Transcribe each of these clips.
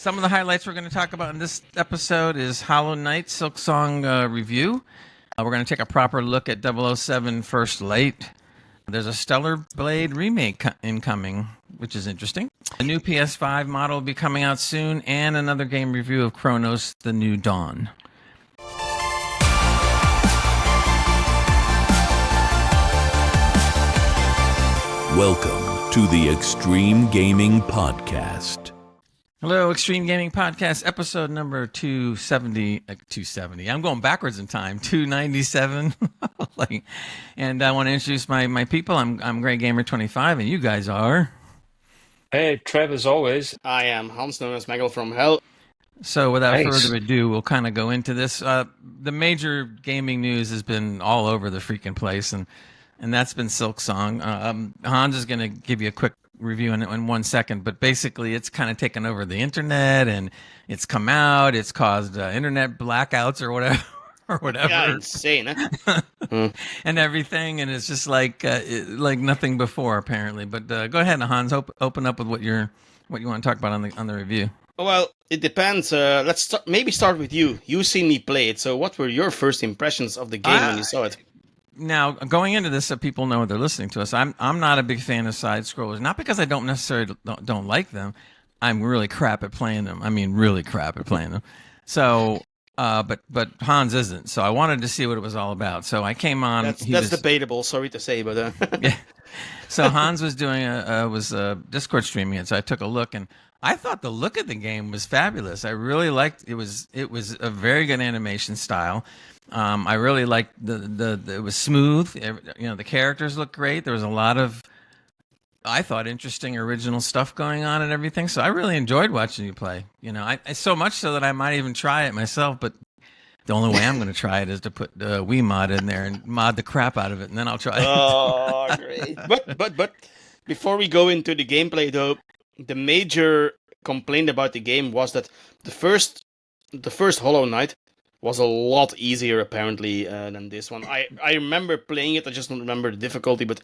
Some of the highlights we're going to talk about in this episode is Hollow Knight Silksong review. We're going to take a proper look at 007 First Light. There's a Stellar Blade remake incoming, which is interesting. A new PS5 model will be coming out soon, and another game review of Cronos: The New Dawn. Welcome to the Extreme Gaming Podcast. Hello, Extreme Gaming Podcast, episode number 270. 270. I'm going backwards in time. 297. And I want to introduce my people. I'm Grey Gamer 25, and you guys are. Hey, Trev, as always. I am Hans, known as Meggle from Hell. So without Nice. further ado, we'll kind of go into this. The major gaming news has been all over the freaking place, and that's been Silksong. Hans is going to give you a quick review in 1 second, but basically it's kind of taken over the internet, and it's come out. It's caused internet blackouts or whatever. Yeah, insane, huh? And everything, and it's just like nothing before apparently. But go ahead, Hans. Open up with what you want to talk about on the review. Well, it depends. Let's maybe start with you. You've seen me play it, so what were your first impressions of the game when you saw it? Now, going into this, so people know they're listening to us, I'm not a big fan of side scrollers. Not because I don't necessarily don't like them. I'm really crap at playing them. I mean, really crap at playing them. So, but Hans isn't. So I wanted to see what it was all about. So I came on. That's debatable. Sorry to say, but yeah. So Hans was doing Discord streaming it. So I took a look, and I thought the look of the game was fabulous. I really liked it. Was a very good animation style. I really liked the it was smooth. The characters looked great. There was a lot of, I thought, interesting original stuff going on and everything. So I really enjoyed watching you play. I so much so that I might even try it myself. But the only way I'm going to try it is to put Wii mod in there and mod the crap out of it, and then I'll try it. Oh, great! But before we go into the gameplay, though, the major complaint about the game was that the first Hollow Knight was a lot easier apparently than this one. I remember playing it. I just don't remember the difficulty. But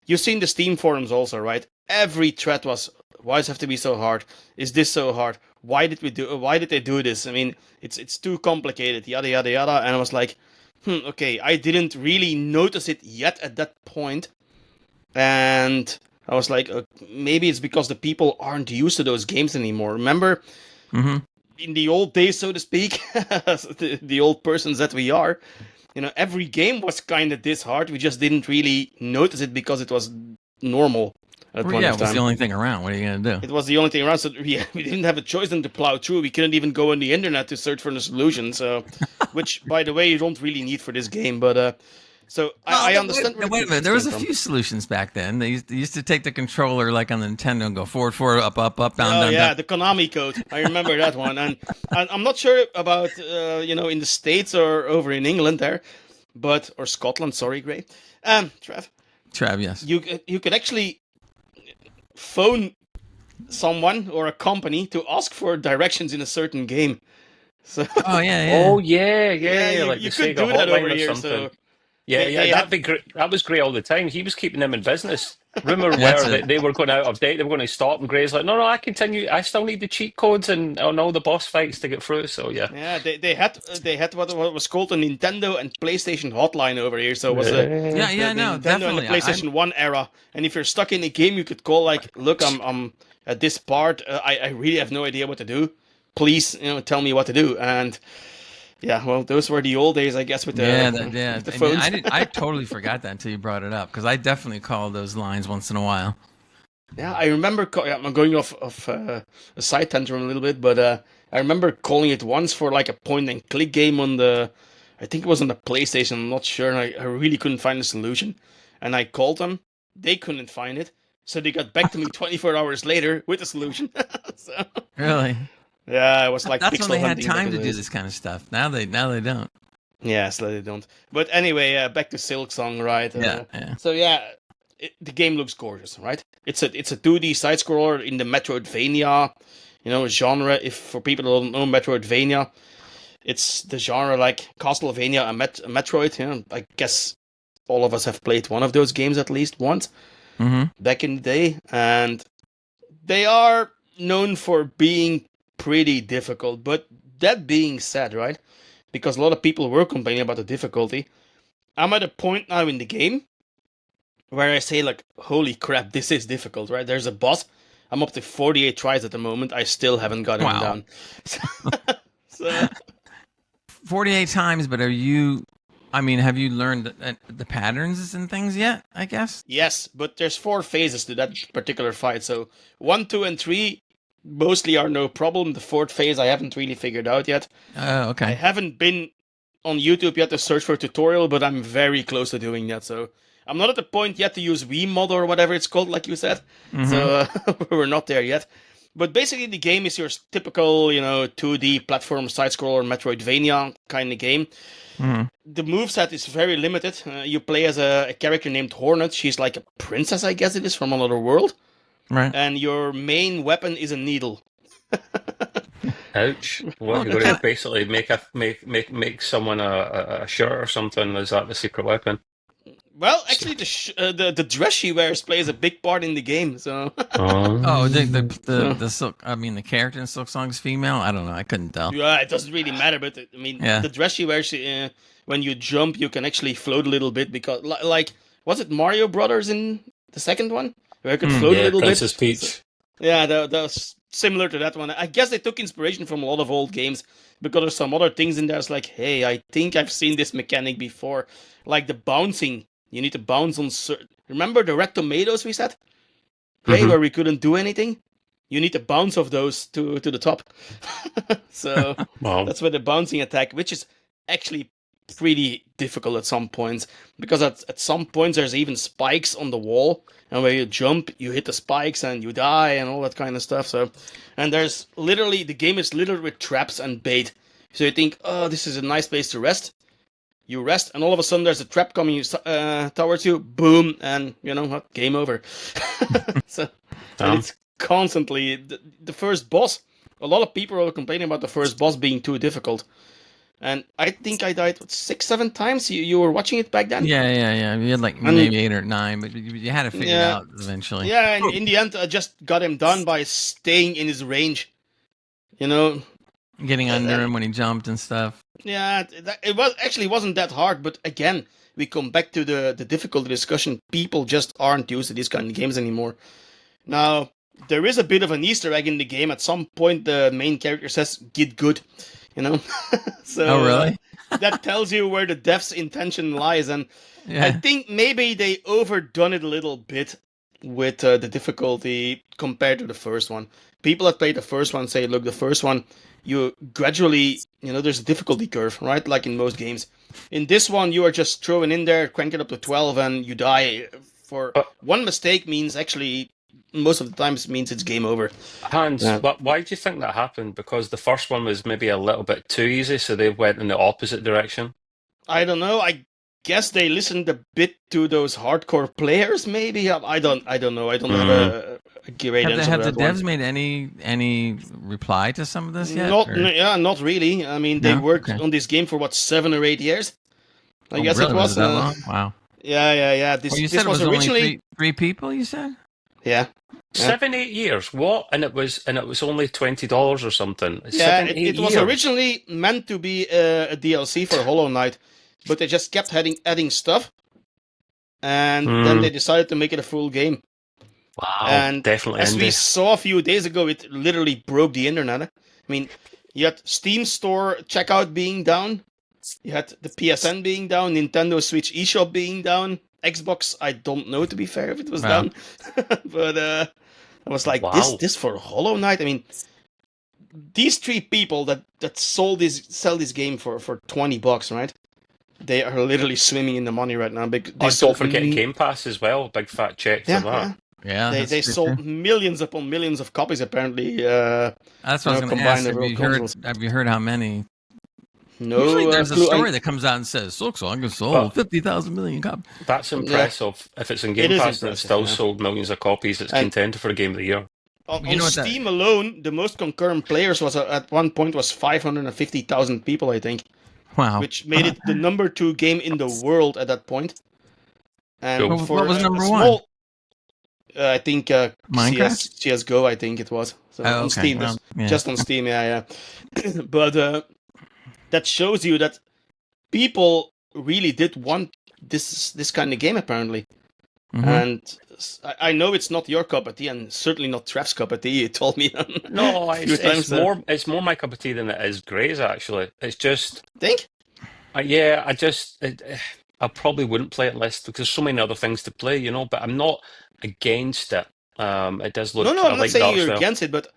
you've seen the Steam forums also, right? Every thread was, "Why does it have to be so hard? Is this so hard? Why did they do this? I mean, it's too complicated. Yada yada yada." And I was like, okay, I didn't really notice it yet at that point, and I was like, maybe it's because the people aren't used to those games anymore. Remember? Mm-hmm. In the old days, so to speak, the old persons that we are, every game was kind of this hard. We just didn't really notice it because it was normal at one Yeah, time. it was the only thing around. What are you going to do? It was the only thing around, so we didn't have a choice than to plow through. We couldn't even go on the internet to search for the solution, so, which, by the way, you don't really need for this game, but... So I understand. Wait a minute. There was a few solutions back then. They used to take the controller like on the Nintendo and go forward, up, down, down. Yeah, down. the Konami code. I remember that one, and I'm not sure about in the States or over in England there, or Scotland. Sorry, Gray. Trav, yes. You could actually phone someone or a company to ask for directions in a certain game. So. Oh yeah. Oh yeah. You Like the could Sega do that hotline over or here. something. So. Yeah, that'd be great. That was great all the time. He was keeping them in business. Rumor were That's it. that they were going out of date. They were going to stop, and Gray's like, no, I continue. I still need the cheat codes and all the boss fights to get through. So yeah. Yeah, they had what was called a Nintendo and PlayStation hotline over here. So it was the No, Nintendo definitely. and the PlayStation 1 era. And if you're stuck in a game, you could call like, "Look, I'm at this part. I really have no idea what to do. Please, tell me what to do." And yeah, well, those were the old days, I guess, with the with the phones. I totally forgot that until you brought it up, because I definitely call those lines once in a while. Yeah, I remember. I'm going off a side tantrum a little bit, but I remember calling it once for like a point and click game on I think it was on the PlayStation. I'm not sure. And I really couldn't find a solution, and I called them. They couldn't find it, so they got back to me 24 hours later with a solution. So, Really? yeah, it was like That's pixel when they had hunting time to back in do the this kind of stuff. Now they don't. Yeah, so they don't. But anyway, back to Silksong, right? Yeah. So yeah, the game looks gorgeous, right? It's a 2D side scroller in the Metroidvania, genre. If for people who don't know Metroidvania, it's the genre like Castlevania and Metroid. I guess all of us have played one of those games at least once back in the day, and they are known for being pretty difficult. But that being said, right, because a lot of people were complaining about the difficulty, I'm at a point now in the game where I say, like, holy crap, this is difficult, right? There's a boss. I'm up to 48 tries at the moment. I still haven't got him Wow. down. So 48 times, but have you learned the patterns and things yet, I guess? yes, but there's 4 phases to that particular fight. So 1, 2, and 3 mostly are no problem. The 4th phase I haven't really figured out yet. Oh, okay. I haven't been on YouTube yet to search for a tutorial, but I'm very close to doing that. So I'm not at the point yet to use Wiimote or whatever it's called, like you said. Mm-hmm. So we're not there yet. But basically, the game is your typical, 2D platform side-scroller Metroidvania kind of game. Mm-hmm. The moveset is very limited. You play as a character named Hornet. She's like a princess, I guess it is, from another world. Right. And your main weapon is a needle. Ouch! What you're going to basically make someone a shirt or something? Is that the secret weapon? Well, actually, the dress she wears plays a big part in the game. So. Oh, the Silk. I mean, the character in Silksong's female. I don't know. I couldn't tell. Yeah, it doesn't really matter. But I mean, the dress she wears, when you jump, you can actually float a little bit because, like, was it Mario Brothers in the second one where you could float a little Princess bit? Peach. So, yeah, that was similar to that one. I guess they took inspiration from a lot of old games because there's some other things in there. It's like, hey, I think I've seen this mechanic before, like the bouncing. You need to bounce on certain... Remember the red tomatoes we said? Okay, where we couldn't do anything? You need to bounce off those to the top. So that's where the bouncing attack, which is actually pretty difficult at some points. Because at some points there's even spikes on the wall. And when you jump, you hit the spikes and you die and all that kind of stuff. So, and there's literally... The game is littered with traps and bait. So you think, oh, this is a nice place to rest. You rest, and all of a sudden there's a trap coming towards you. Boom, and game over. So and it's constantly the first boss. A lot of people are complaining about the first boss being too difficult, and I think I died 6-7 times. You were watching it back then. Yeah. You had like maybe 8 or 9, but you had to figure it out eventually. Yeah, and in the end, I just got him done by staying in his range. Getting under him when he jumped and stuff. Yeah, it wasn't that hard, but again, we come back to the difficulty discussion. People just aren't used to these kind of games anymore. Now, there is a bit of an Easter egg in the game. At some point, the main character says, "Get good," So, oh, really? That tells you where the dev's intention lies, and I think maybe they overdone it a little bit with the difficulty compared to the first one. People that played the first one say, look, the first one, you gradually, there's a difficulty curve, right? Like in most games. In this one, you are just throwing in there, crank it up to 12, and you die. For one mistake means actually, most of the times means it's game over. Hans, why do you think that happened? Because the first one was maybe a little bit too easy, so they went in the opposite direction? I don't know. I guess they listened a bit to those hardcore players, maybe. I don't know. I don't have a great answer. Have the devs made any reply to some of this yet? Not really. I mean, they worked on this game for 7 or 8 years. I guess really? it was that long. Wow. Yeah. You said it was originally only three people. You said. Yeah. 7-8 years. What? And it was only $20 or something. Yeah, it was originally meant to be a DLC for Hollow Knight, but they just kept adding stuff, and then they decided to make it a full game. Wow, and definitely. As we saw a few days ago, it literally broke the internet. I mean, you had Steam Store checkout being down, you had the PSN being down, Nintendo Switch eShop being down, Xbox, I don't know, to be fair, if it was down. But I was like, this for Hollow Knight? I mean, these 3 people that sell this game for $20, right? They are literally swimming in the money right now. Don't forget Game Pass as well. Big fat check for that. Yeah, they sold millions upon millions of copies, apparently. That's what I was going to ask. Have you heard how many? No. Usually there's a story that comes out and says, Silksong sold 50,000 million copies. That's impressive. If it's in Game Pass and it's still sold millions of copies, it's contender for a Game of the Year. On Steam alone, the most concurrent players was at one point was 550,000 people, I think. Wow. Which made it the number 2 game in the world at that point. And what was number 1? I think CSGO, I think it was. So Oh, on okay. Steam, Well, yeah. just on Steam, yeah. But that shows you that people really did want this kind of game apparently. Mhm. And I know it's not your cup of tea, and certainly not Trev's cup of tea. You told me No, a few it's times. So. it's more my cup of tea than it is Gray's actually. It's just Think? yeah, I probably wouldn't play it unless because there's so many other things to play, you know. But I'm not against it. It does No, look. no, I I'm not like the saying art you're style. against it, but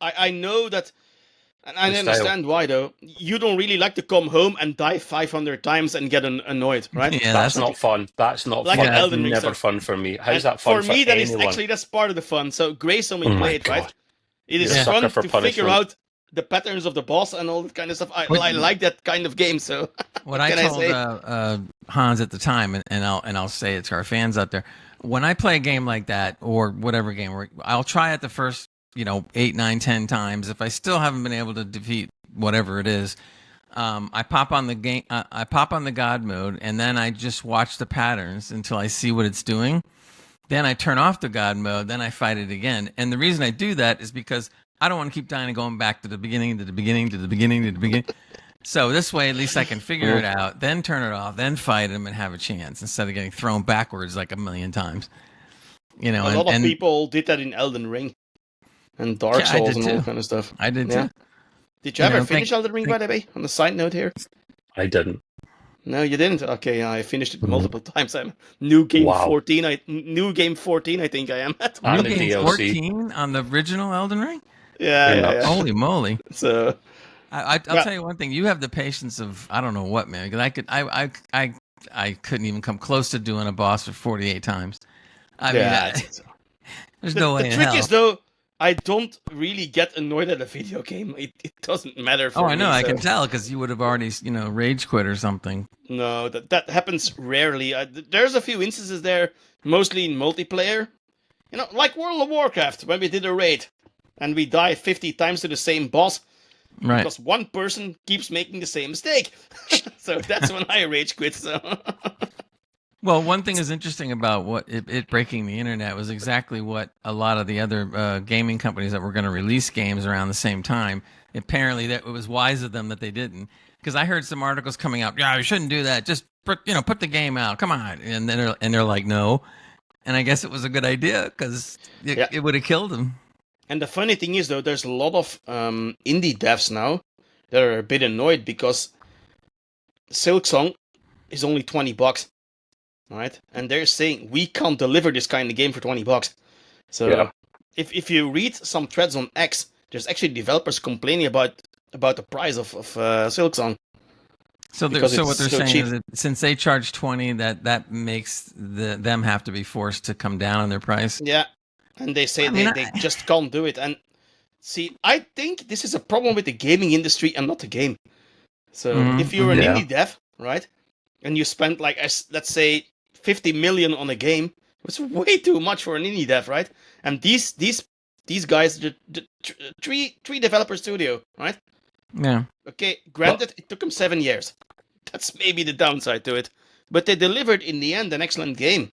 I know that, and I The style. understand why though. You don't really like to come home and die 500 times and get annoyed, right? Yeah, That's that's not fun. That's not Like fun. an That's Elden Ring. never So, fun for me. How's and that for fun for me, that is anyone? actually that's part of the fun. So Grace only Oh my played, right? God. It You're is a sucker fun for to figure punishment. out the patterns of the boss and all that kind of stuff. I What- like that kind of game. So what what I can I told say? Hans at the time, and I'll say it to our fans out there. When I play a game like that, or whatever game, where I'll try it the first 8, 9, 10 times. If I still haven't been able to defeat whatever it is, I pop on the game. I pop on the God mode, and then I just watch the patterns until I see what it's doing. Then I turn off the God mode. Then I fight it again. And the reason I do that is because I don't want to keep dying and going back to the beginning, to the beginning, to the beginning, to the beginning. So this way, at least I can figure it out, then turn it off, then fight him and have a chance instead of getting thrown backwards like a million times. A lot of people did that in Elden Ring and Dark Yeah, I Souls did and all too. that kind of stuff. I did Yeah. too. Did you ever know, finish Elden Ring, by the way? On the side note here. I didn't. No, you didn't. Okay, I finished it multiple times. I'm new game Wow. 14. New game 14. I think I am at. And New the game DLC. 14 on the original Elden Ring? Yeah, You're yeah, nuts. yeah. Holy moly. So I'll Well- tell you one thing. You have the patience of I don't know what, man. Because I couldn't even come close to doing a boss for 48 times. I mean, there's no way the in trick hell. is though, I don't really get annoyed at a video game. It doesn't matter for Oh, me. I know. I so- can tell because you would have already, rage quit or something. No, that happens rarely. There's a few instances there, mostly in multiplayer. Like World of Warcraft, when we did a raid, and we die 50 times to the same boss, Right. because one person keeps making the same mistake. So that's when I rage quit. So Well, one thing is interesting about what it breaking the internet was exactly what a lot of the other gaming companies that were going to release games around the same time. Apparently, that it was wise of them that they didn't, because I heard some articles coming out. Yeah, you shouldn't do that. Just put the game out. Come on, and then they're like, no. And I guess it was a good idea because Yeah. it would have killed them. And the funny thing is, though, there's a lot of indie devs now that are a bit annoyed because Silksong is only $20, right? And they're saying we can't deliver this kind of game for $20. So Yeah. if you read some threads on X, there's actually developers complaining about the price of Silksong. So Because what it's they're so saying cheap. is that since they charge 20, that makes them have to be forced to come down on their price. Yeah, and they say I mean, they just can't do it. And see, I think this is a problem with the gaming industry and not the game. So if you're an Yeah. indie dev, right, and you spend like let's say 50 million on a game, it's way too much for an indie dev, right? And these guys, three developer studio, right? Yeah. Okay, granted, it took them 7 years. That's maybe the downside to it, but they delivered in the end an excellent game.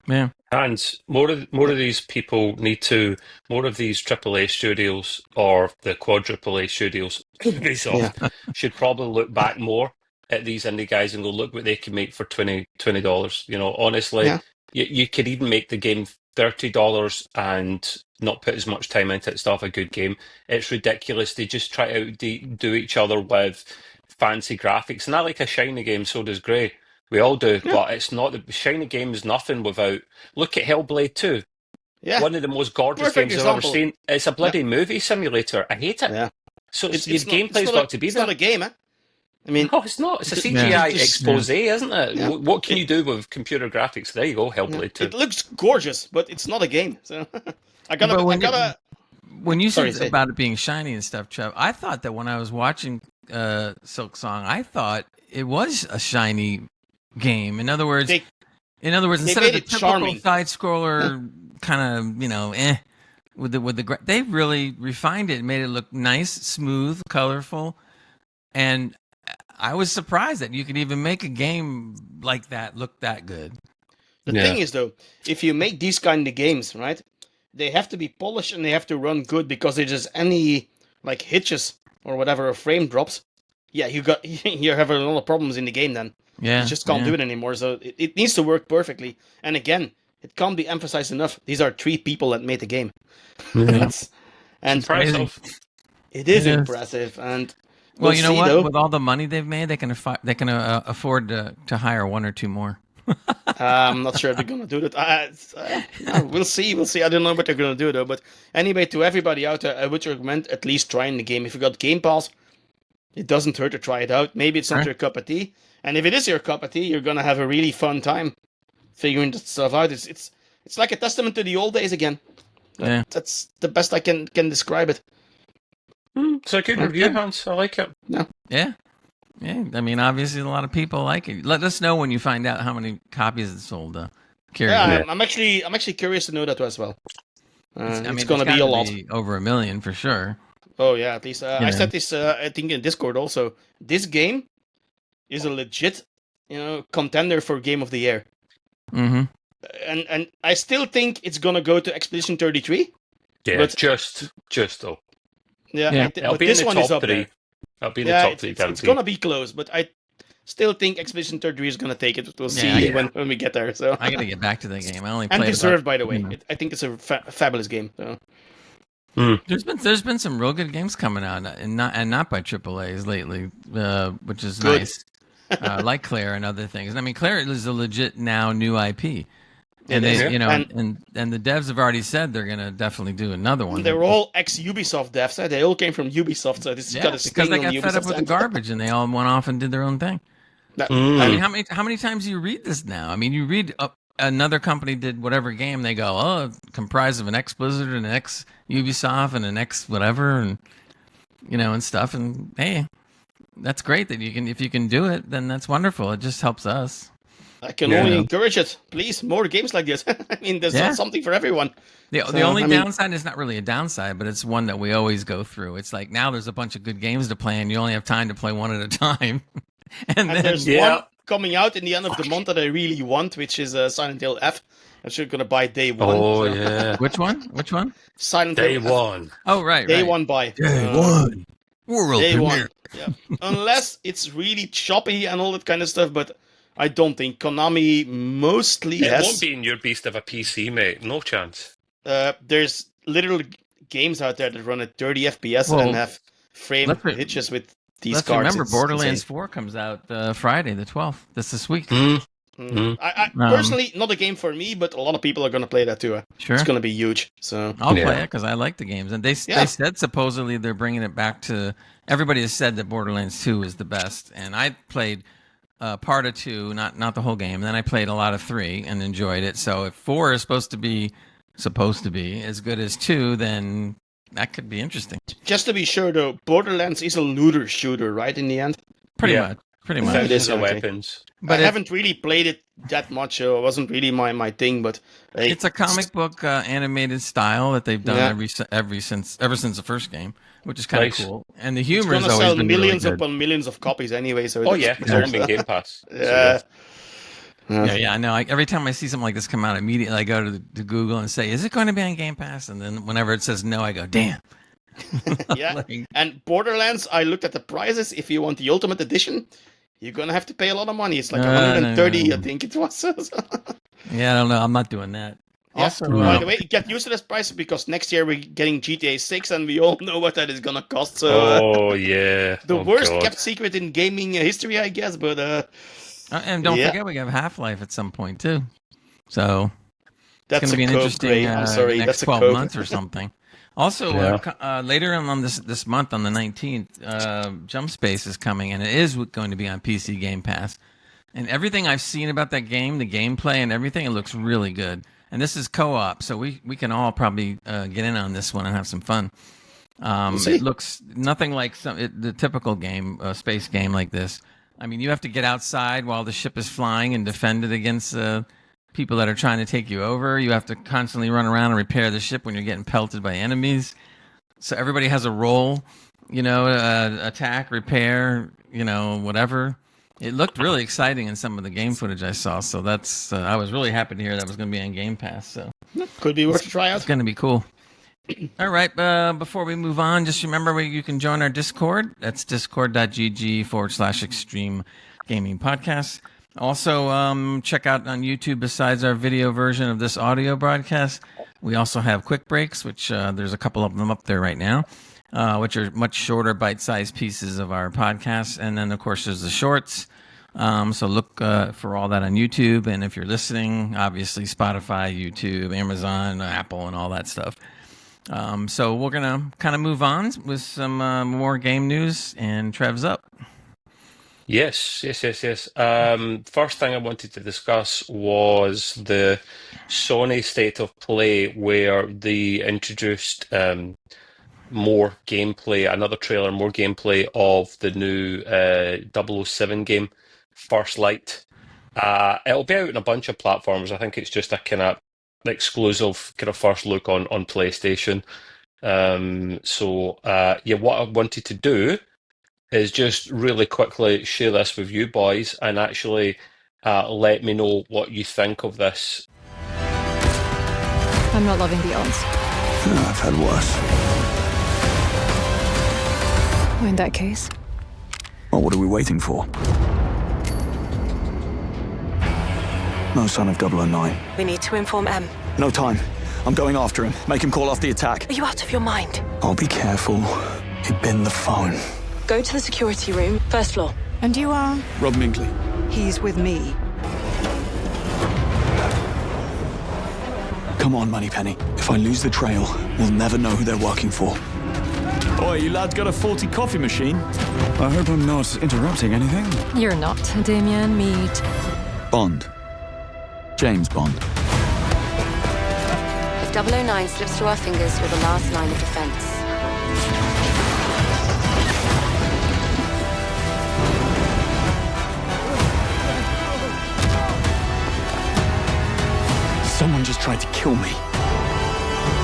Yeah. And more of these people need to more of these AAA studios or the quadruple A studios, Ubisoft, should probably look back more at these indie guys and go look what they can make for $20. Honestly, Yeah. you could even make the game $30 and not put as much time into it. Stuff a good game. It's ridiculous. They just try to do each other with fancy graphics, and I like a shiny game. So does Gray. We all do, Yeah. but it's not the shiny game is nothing without. Look at Hellblade 2. Yeah, One of the most gorgeous Perfect games I've ever example. seen. It's a bloody movie simulator. I hate it. yeah. So It's your not- gameplay's it's not got a- to be It's there. not a game, eh? I mean, No, it's not. It's a Just- CGI just- expose, isn't it? Yeah. What can you do with computer graphics? There you go, Hellblade 2. it looks gorgeous, but it's not a game. So I But when gotta. When you Sorry, said say. about it being shiny and stuff, Chubb, I thought that when I was watching Silksong, I thought it was a shiny game. In other words, They- instead made of the it typical charming. side scroller kind of with they really refined it, made it look nice, smooth, colorful, and I was surprised that you could even make a game like that look that good. The Yeah. thing is, though, if you make these kind of games, right, they have to be polished and they have to run good, because if there's any like hitches or whatever, or frame drops, yeah, you have a lot of problems in the game then. Yeah, You just can't yeah. do it anymore. So it needs to work perfectly. And again, it can't be emphasized enough. These are 3 people that made the game. That's, and Impressive. it is It is. impressive. And Well, we'll you know see, what? though. With all the money they've made, they can afford to hire 1 or 2 more. I'm not sure if they're gonna do that. We'll see. We'll see. I don't know what they're gonna do though. But anyway, to everybody out there, I would recommend at least trying the game. If you got Game Pass, it doesn't hurt to try it out. Maybe it's not Sure. your cup of tea, and if it is your cup of tea, you're gonna have a really fun time figuring that stuff out. It's like a testament to the old days again. Yeah. That's the best I can describe it. It's a good review, Hans. I like it. Yeah. Yeah. I mean, obviously, a lot of people like it. Let us know when you find out how many copies it sold. Curious. Yeah, I'm actually curious to know that as well. It's gonna be gotta a lot. over 1 million for sure. Oh yeah, at least I know. said this. I think in Discord also. This game is a legit, contender for Game of the Year. Mm-hmm. And I still think it's gonna go to Expedition 33. Yeah, But- just though. Yeah, Yeah. It'll but be this in the one is top up 3. there. It'll be in the Yeah, top 3, it's guaranteed. gonna be close, but I still think Expedition 33 is gonna take it. We'll see Yeah. when we get there. So I gotta get back to the game. I only and played deserved, about, by the way. you know. I think it's a fabulous game. So. There's been some real good games coming out, and not by AAA's lately, which is Good. nice. Like Claire and other things. I mean, Claire is a legit now new IP, and It they, is. you know, And- and the devs have already said they're gonna definitely do another one. They're all ex-Ubisoft devs. They all came from Ubisoft, so this has got a because sting they on got the fed up Ubisoft with the end. garbage, and they all went off and did their own thing. That- I mean, how many times do you read this now? I mean, you read another company did whatever game, they go, oh, comprised of an ex Blizzard and an ex Ubisoft and an ex whatever, and and stuff. And hey, that's great that if you can do it, then that's wonderful. It just helps us. I can Yeah. only encourage it. Please, more games like this. I mean, there's Yeah. something for everyone. The So, only I mean- downside is not really a downside, but it's one that we always go through. It's like now there's a bunch of good games to play, and you only have time to play one at a time. and And then there's Yeah. one coming out in the end of the month that I really want, which is Silent Hill F. I'm sure gonna buy day one. Oh, so- yeah. which one? Which one? Silent Day Hill F. one. Oh, right, Day right. one buy. one. World Day one. Yeah. Unless it's really choppy and all that kind of stuff, but I don't think Konami mostly It has. won't be in your beast of a PC, mate. No chance. There's literal games out there that run at 30 FPS Well, and have frame let's re- hitches with these Let's cards. remember, It's Borderlands insane. 4 comes out Friday, the 12th. This week. I personally, not a game for me, but a lot of people are going to play that too. Sure. It's going to be huge. So I'll Yeah. play it because I like the games, and they Yeah. said supposedly they're bringing it back to. Everybody has said that Borderlands 2 is the best, and I played part of 2, not the whole game. And then I played a lot of 3 and enjoyed it. So if 4 is supposed to be as good as 2, then that could be interesting. just to be sure, though, Borderlands is a looter shooter, right? In the end, Pretty Yeah. much. Pretty Yeah, much. it Thousands is, of okay. weapons. But I haven't really played it that much. So it wasn't really my thing. But hey, it's a comic book animated style that they've done Yeah. ever since the first game, which is kind of Nice. cool. And the it's humor going has to always sell been millions really good. upon millions of copies anyway. So Oh, yeah. It's all been Game Pass. Yeah. Yeah, I know. Every time I see something like this come out, immediately I go to Google and say, "Is it going to be on Game Pass?" And then whenever it says no, I go, "Damn." Yeah. Like, And Borderlands, I looked at the prices. If you want the Ultimate Edition, you're gonna have to pay a lot of money. It's like No, 130, no. I think it was. yeah, I don't know. I'm not doing that. Yeah. Also, By the way, get used to this price because next year we're getting GTA 6, and we all know what that is gonna cost. So Oh, yeah. the Oh, worst God. kept secret in gaming history, I guess. But and don't Yeah. forget we have Half-Life at some point too. So that's it's going to be an code, interesting Gray. I'm sorry, next that's a 12 code. months or something. Also, later on this month, on the 19th, Jump Space is coming, and it is going to be on PC Game Pass. And everything I've seen about that game, the gameplay and everything, it looks really good. And this is co-op, so we can all probably get in on this one and have some fun. see. It looks nothing like the typical game, space game like this. I mean, you have to get outside while the ship is flying and defend it against people that are trying to take you over. You have to constantly run around and repair the ship when you're getting pelted by enemies. So everybody has a role, attack, repair, whatever. It looked really exciting in some of the game footage I saw. So that's I was really happy to hear that was going to be on Game Pass. So Could be worth a try out. It's going to be cool. All right. Before we move on, just remember where you can join our Discord. That's discord.gg/extreme gaming podcast. Also, check out on YouTube, besides our video version of this audio broadcast, we also have quick breaks, which there's a couple of them up there right now, which are much shorter, bite-sized pieces of our podcast. And then, of course, there's the shorts. So look for all that on YouTube. And if you're listening, obviously Spotify, YouTube, Amazon, Apple, and all that stuff. So we're going to kind of move on with some more game news, and Trev's up. Yes. First thing I wanted to discuss was the Sony State of Play, where they introduced more gameplay, another trailer, more gameplay of the new 007 game, First Light. It'll be out on a bunch of platforms. I think it's just a kind of exclusive kind of first look on PlayStation. What I wanted to do is just really quickly share this with you boys and actually let me know what you think of this. I'm not loving the odds. I've had worse. In that case, Well, what are we waiting for? No sign of 009. We need to inform M. No time. I'm going after him. Make him call off the attack. Are you out of your mind? I'll be careful. He'd bin the phone. Go to the security room, first floor. and you are? Rob Minkley. He's with me. Come on, Moneypenny. If I lose the trail, we'll never know who they're working for. Oi, you lads got a faulty coffee machine? I hope I'm not interrupting anything. You're not, Damien Mead. Bond. James Bond. If 009 slips through our fingers, we're the last line of defense. Someone just tried to kill me.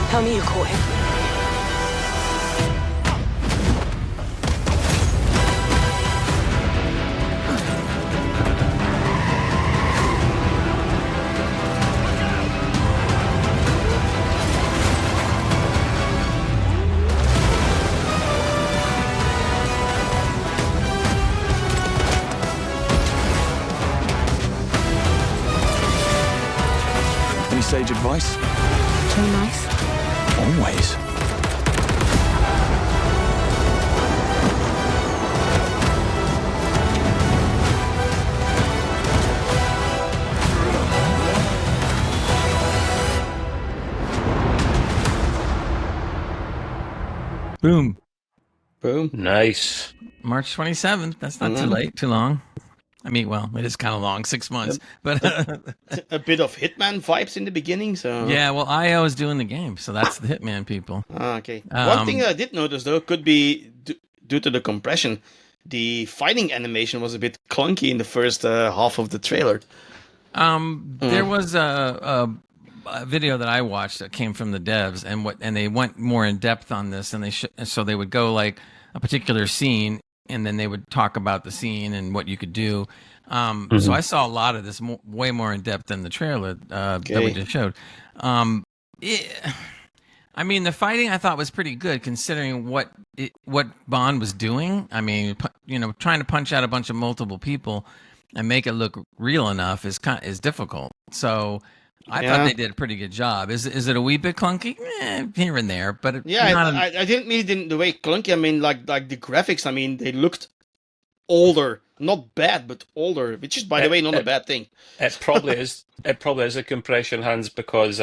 Tell me you caught him. Any sage advice? Play nice. Always. Boom. Boom. Nice. March 27th. That's not too late, too long. I mean, well, it is kind of long, 6 months. But A bit of Hitman vibes in the beginning, so... yeah, well, IO is doing the game, so that's the Hitman people. Okay. One thing I did notice, though, could be due to the compression. The fighting animation was a bit clunky in the first half of the trailer. There was a video that I watched that came from the devs, and they went more in depth on this, and so they would go like a particular scene, and then they would talk about the scene and what you could do. So I saw a lot of this way more in depth than the trailer that we just showed. I mean, the fighting I thought was pretty good considering what Bond was doing. I mean, trying to punch out a bunch of multiple people and make it look real enough is difficult. So I thought they did a pretty good job. Is it a wee bit clunky? Here and there, but I didn't mean it in the way clunky. I mean, like the graphics. I mean, they looked older, not bad, but older, which is, by the way, not a bad thing. It probably is. It probably is a compression, Hans, because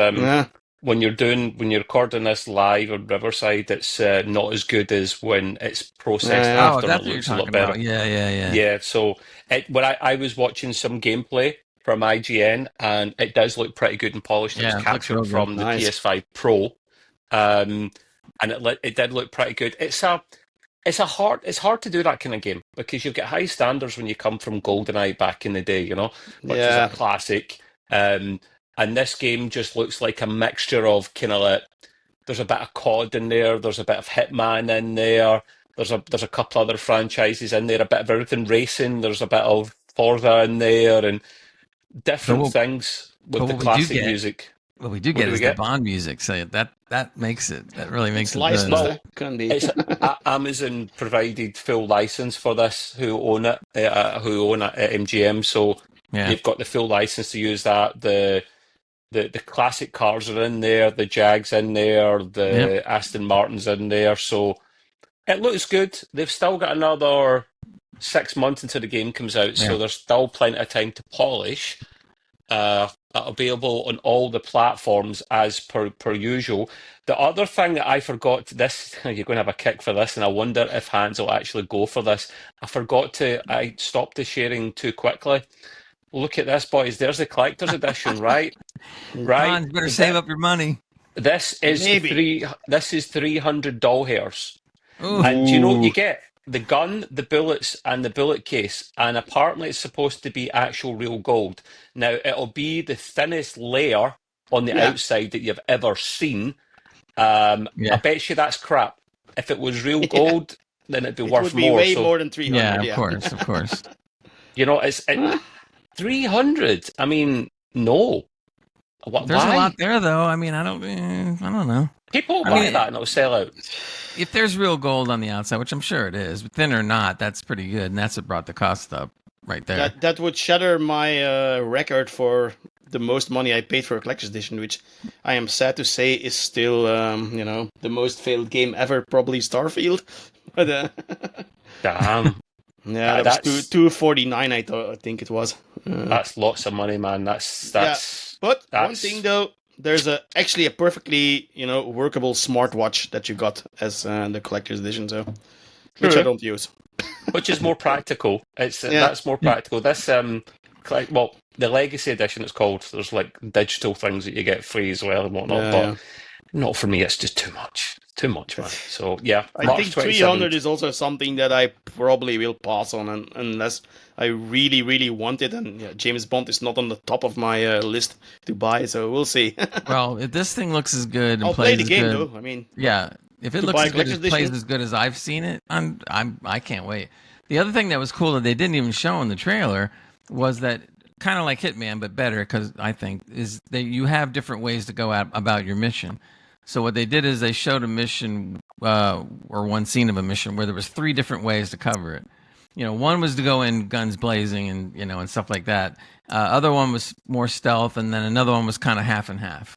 when you're recording this live on Riverside, it's not as good as when it's processed after. That's it what looks you're a lot talking better. about. Yeah. Yeah. So when I was watching some gameplay from IGN, and it does look pretty good and polished. It was captured from the PS5 Pro, and it did look pretty good. It's hard to do that kind of game because you've got high standards when you come from GoldenEye back in the day, which is a classic. And this game just looks like a mixture of kind of like, there's a bit of COD in there, there's a bit of Hitman in there, there's a couple other franchises in there, a bit of everything racing, there's a bit of Forza in there, and different things with the classic music. What we do What get do we is the get? Bond music, so that makes it. That really makes It's it. licensed, Well, can be. it's Amazon provided full license for this. Who own it? Who own it at MGM? So Yeah. you've got the full license to use that. The classic cars are in there. The Jags in there. The Yep. Aston Martins in there. So it looks good. They've still got another 6 months until the game comes out, so Yeah. there's still plenty of time to polish. Available on all the platforms as per usual. The other thing that I forgot, this you're going to have a kick for this, and I wonder if Hans will actually go for this. I stopped the sharing too quickly. Look at this, boys. There's the collector's edition, right? Right. Hans, better save up your money. This is Maybe. This is 300 doll hairs. Ooh. And do you know what you get? The gun, the bullets, and the bullet case. And apparently it's supposed to be actual real gold. Now, it'll be the thinnest layer on the outside that you've ever seen. I bet you that's crap. If it was real gold, then it'd be It worth would be more. way So, more than 300. Yeah, Yeah, of course. you know, it's 300. I mean, no. There's Why? a lot there, though. I mean, I don't know. People I buy mean, that and it'll sell out. If there's real gold on the outside, which I'm sure it is, but thin or not, that's pretty good, and that's what brought the cost up right there. that would shatter my record for the most money I paid for a collector's edition, which I am sad to say is still, the most failed game ever, probably Starfield. But Damn. yeah, that that's was $249. I think it was. That's lots of money, man. That's But one that's- thing though, there's actually a perfectly workable smartwatch that you got as the collector's edition, so which I don't use. which is more practical. That's more practical. This the Legacy Edition it's called. There's like digital things that you get free as well and whatnot. But not for me. It's just too much. Too much, man. So yeah, I March think 27th. 300 is also something that I probably will pass on unless I really, really want it. And James Bond is not on the top of my list to buy, so we'll see. Well, if this thing looks as good and I'll plays play the as game good, though. I mean, yeah, if it to looks buy a as good, collector's plays edition? as good as I've seen it, I can't wait. The other thing that was cool that they didn't even show in the trailer was that kind of like Hitman, but better because I think is that you have different ways to go about your mission. So what they did is they showed a mission or one scene of a mission where there was 3 different ways to cover it. One was to go in guns blazing and and stuff like that. Other one was more stealth, and then another one was kind of half and half.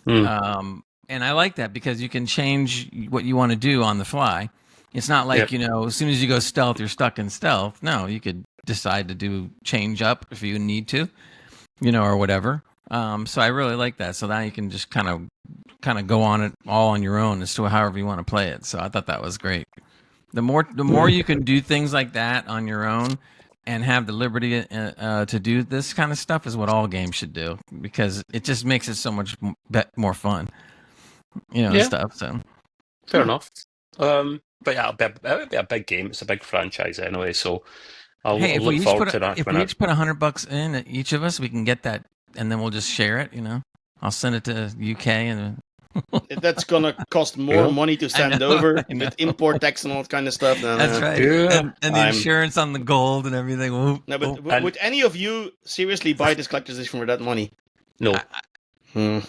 And I like that because you can change what you want to do on the fly. It's not like as soon as you go stealth, you're stuck in stealth. No, you could decide to change up if you need to, or whatever. So I really like that. So now you can just kind of go on it all on your own as to however you want to play it. So I thought that was great. The more you can do things like that on your own and have the liberty to do this kind of stuff is what all games should do because it just makes it so much more fun, and stuff. So Fair enough. But yeah, it'll be a big game. It's a big franchise anyway, so I'll look forward to that. If we each put $100 in, each of us, we can get that, and then we'll just share it. I'll send it to UK, and that's gonna cost more money to send over with import tax and all that kind of stuff. That's right. Yeah. And the insurance on the gold and everything. No, but would any of you seriously buy this collector's edition for that money? No.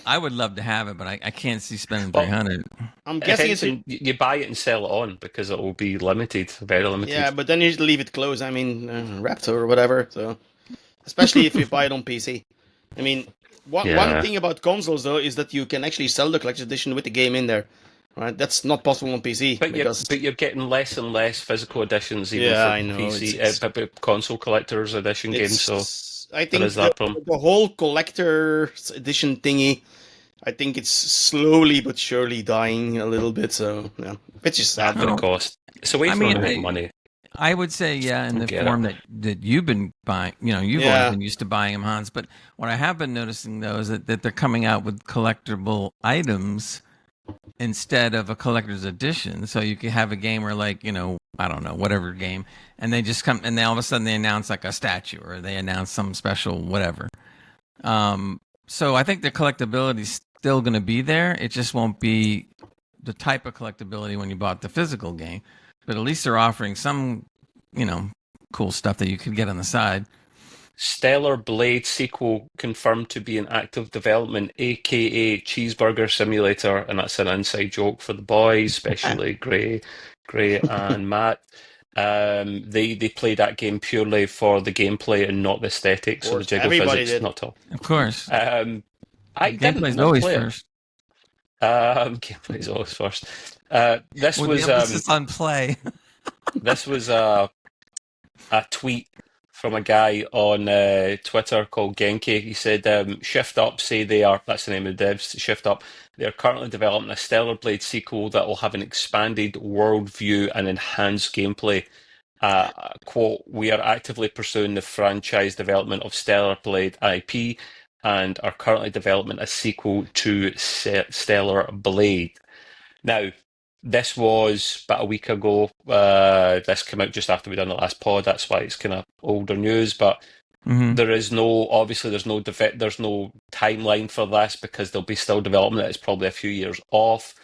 I would love to have it, but I can't see spending 300. I'm guessing it's you buy it and sell it on because it will be limited, very limited. yeah, but then you just leave it closed. I mean, wrapped or whatever. So, especially if you buy it on PC. I mean, one thing about consoles though is that you can actually sell the collector's edition with the game in there. Right, that's not possible on PC. But you're getting less and less physical editions even for I know, PC, console collector's edition games. So I think is that problem. the whole collector's edition thingy, I think it's slowly but surely dying a little bit. So yeah, which is sad. For the cost, it's a way for them to make money. I would say, in the form that you've been buying, you've always been used to buying them, Hans. But what I have been noticing, though, is that they're coming out with collectible items instead of a collector's edition. So you could have a game where, like, I don't know, whatever game, and they just come, and then all of a sudden they announce, like, a statue, or they announce some special whatever. So I think the collectability is still going to be there. It just won't be the type of collectability when you bought the physical game. But at least they're offering some, cool stuff that you could get on the side. Stellar Blade sequel confirmed to be in active development, aka Cheeseburger Simulator, and that's an inside joke for the boys, especially Gray and Matt. They play that game purely for the gameplay and not the aesthetics, so the jiggle everybody physics, did. not all. Of course. I Gameplay's didn't always play first. it. Gameplay's always first. This With was the emphasis on play. this was a tweet from a guy on Twitter called Genki. He said, Shift Up say they are, that's the name of the devs, Shift Up, they are currently developing a Stellar Blade sequel that will have an expanded worldview and enhanced gameplay. Quote, we are actively pursuing the franchise development of Stellar Blade IP and are currently developing a sequel to Stellar Blade. Now, this was about a week ago. This came out just after we done the last pod. That's why it's kind of older news. But there is obviously, there's no timeline for this because they'll be still developing it. It's probably a few years off.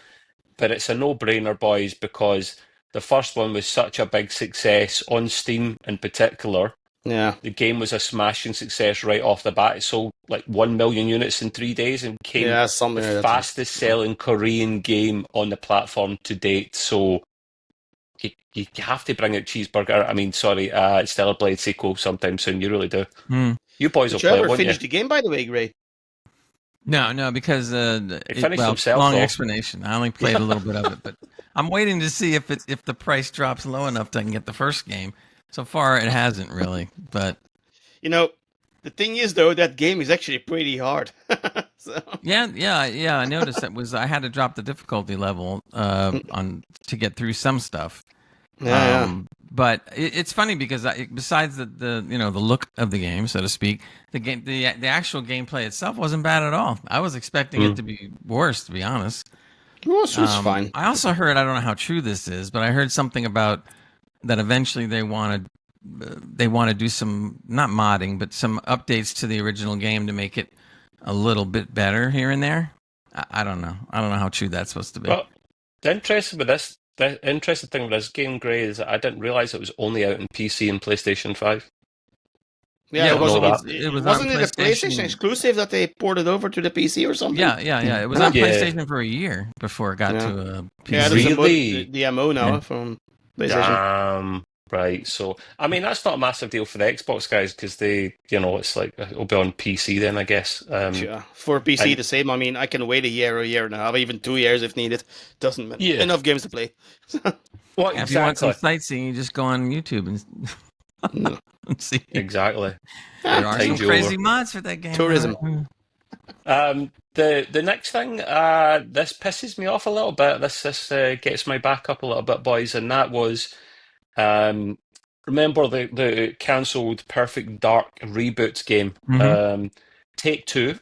But it's a no-brainer, boys, because the first one was such a big success on Steam in particular. Yeah. The game was a smashing success right off the bat. It sold like 1 million units in 3 days and became the fastest selling Korean game on the platform to date. So you have to bring out Stellar Blade sequel sometime soon. You really do. You boys will play it, won't you? Finish the game, by the way, Gray? No, because himself, long though. explanation. I only played a little bit of it, but I'm waiting to see if the price drops low enough that I can get the first game. So far, it hasn't really, but the thing is though that game is actually pretty hard. So. Yeah. I noticed I had to drop the difficulty level to get through some stuff. But it's funny because besides the look of the game, so to speak, the actual gameplay itself wasn't bad at all. I was expecting it to be worse, to be honest. It was fine. I also heard, I don't know how true this is, but I heard something about that eventually they want to do some, not modding, but some updates to the original game to make it a little bit better here and there. I don't know. I don't know how true that's supposed to be. Well, the interesting thing with this game, Gray, is that I didn't realize it was only out on PC and PlayStation 5. Yeah, it wasn't it a PlayStation exclusive that they ported over to the PC or something? Yeah. It was on PlayStation for a year before it got to PC. Yeah, there's the MO now from PlayStation. Right, so I mean that's not a massive deal for the Xbox guys because they, it's like it'll be on PC then, I guess. For PC the same. I mean, I can wait a year and a half, even 2 years if needed. Doesn't matter. Enough games to play. Well, If you want some sightseeing, you just go on YouTube and see. Exactly. There are some crazy mods for that game. Tourism. The next thing, this pisses me off a little bit. This gets my back up a little bit, boys, and that was. Remember the cancelled Perfect Dark reboot game? Take-Two,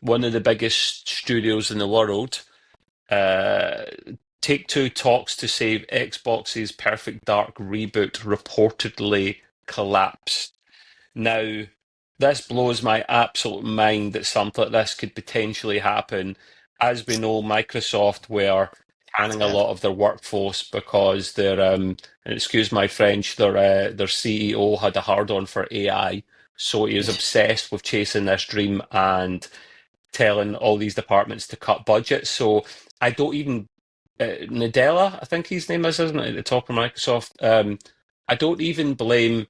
one of the biggest studios in the world. Take-Two talks to save Xbox's Perfect Dark reboot reportedly collapsed. Now, this blows my absolute mind that something like this could potentially happen. As we know, Microsoft were canning a lot of their workforce because their and excuse my French, their CEO had a hard-on for AI, so he was obsessed with chasing this dream and telling all these departments to cut budgets. So I don't even Nadella, I think his name is, isn't it, at the top of Microsoft? I don't even blame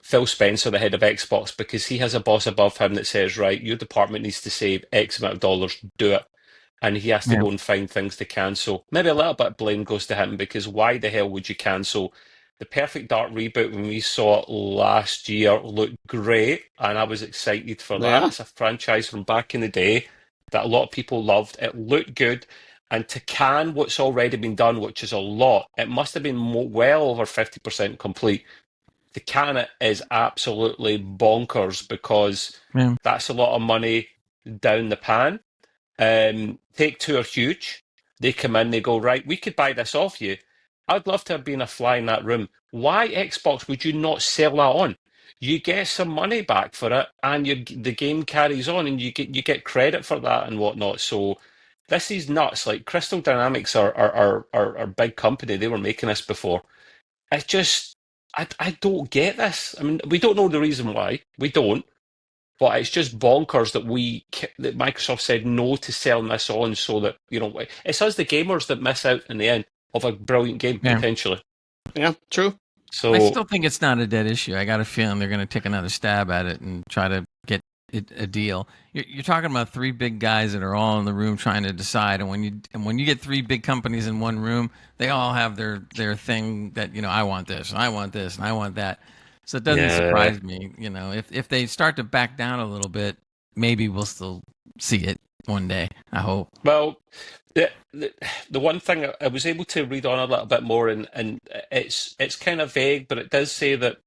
Phil Spencer, the head of Xbox, because he has a boss above him that says, right, your department needs to save X amount of dollars, do it. And he has to go and find things to cancel. Maybe a little bit of blame goes to him because why the hell would you cancel? The Perfect Dark reboot, when we saw it last year, looked great, and I was excited for that. It's a franchise from back in the day that a lot of people loved. It looked good, and to can what's already been done, which is a lot, it must have been well over 50% complete. To can it is absolutely bonkers because that's a lot of money down the pan. Take-Two are huge. They come in, they go, right, we could buy this off you. I'd love to have been a fly in that room. Why, Xbox, would you not sell that on? You get some money back for it, and the game carries on, and you get credit for that and whatnot. So this is nuts. Like Crystal Dynamics are a big company. They were making this before. It's just I don't get this. I mean, we don't know the reason why. We don't. But it's just bonkers that Microsoft said no to selling this on, so that it's us the gamers that miss out in the end of a brilliant game potentially. Yeah, true. So I still think it's not a dead issue. I got a feeling they're going to take another stab at it and try to get a deal. You're talking about three big guys that are all in the room trying to decide, and when you get three big companies in one room, they all have their thing that I want this, and I want this, and I want that. So it doesn't surprise me. If they start to back down a little bit, maybe we'll still see it one day. I hope. Well, the one thing I was able to read on a little bit more, and it's kind of vague, but it does say that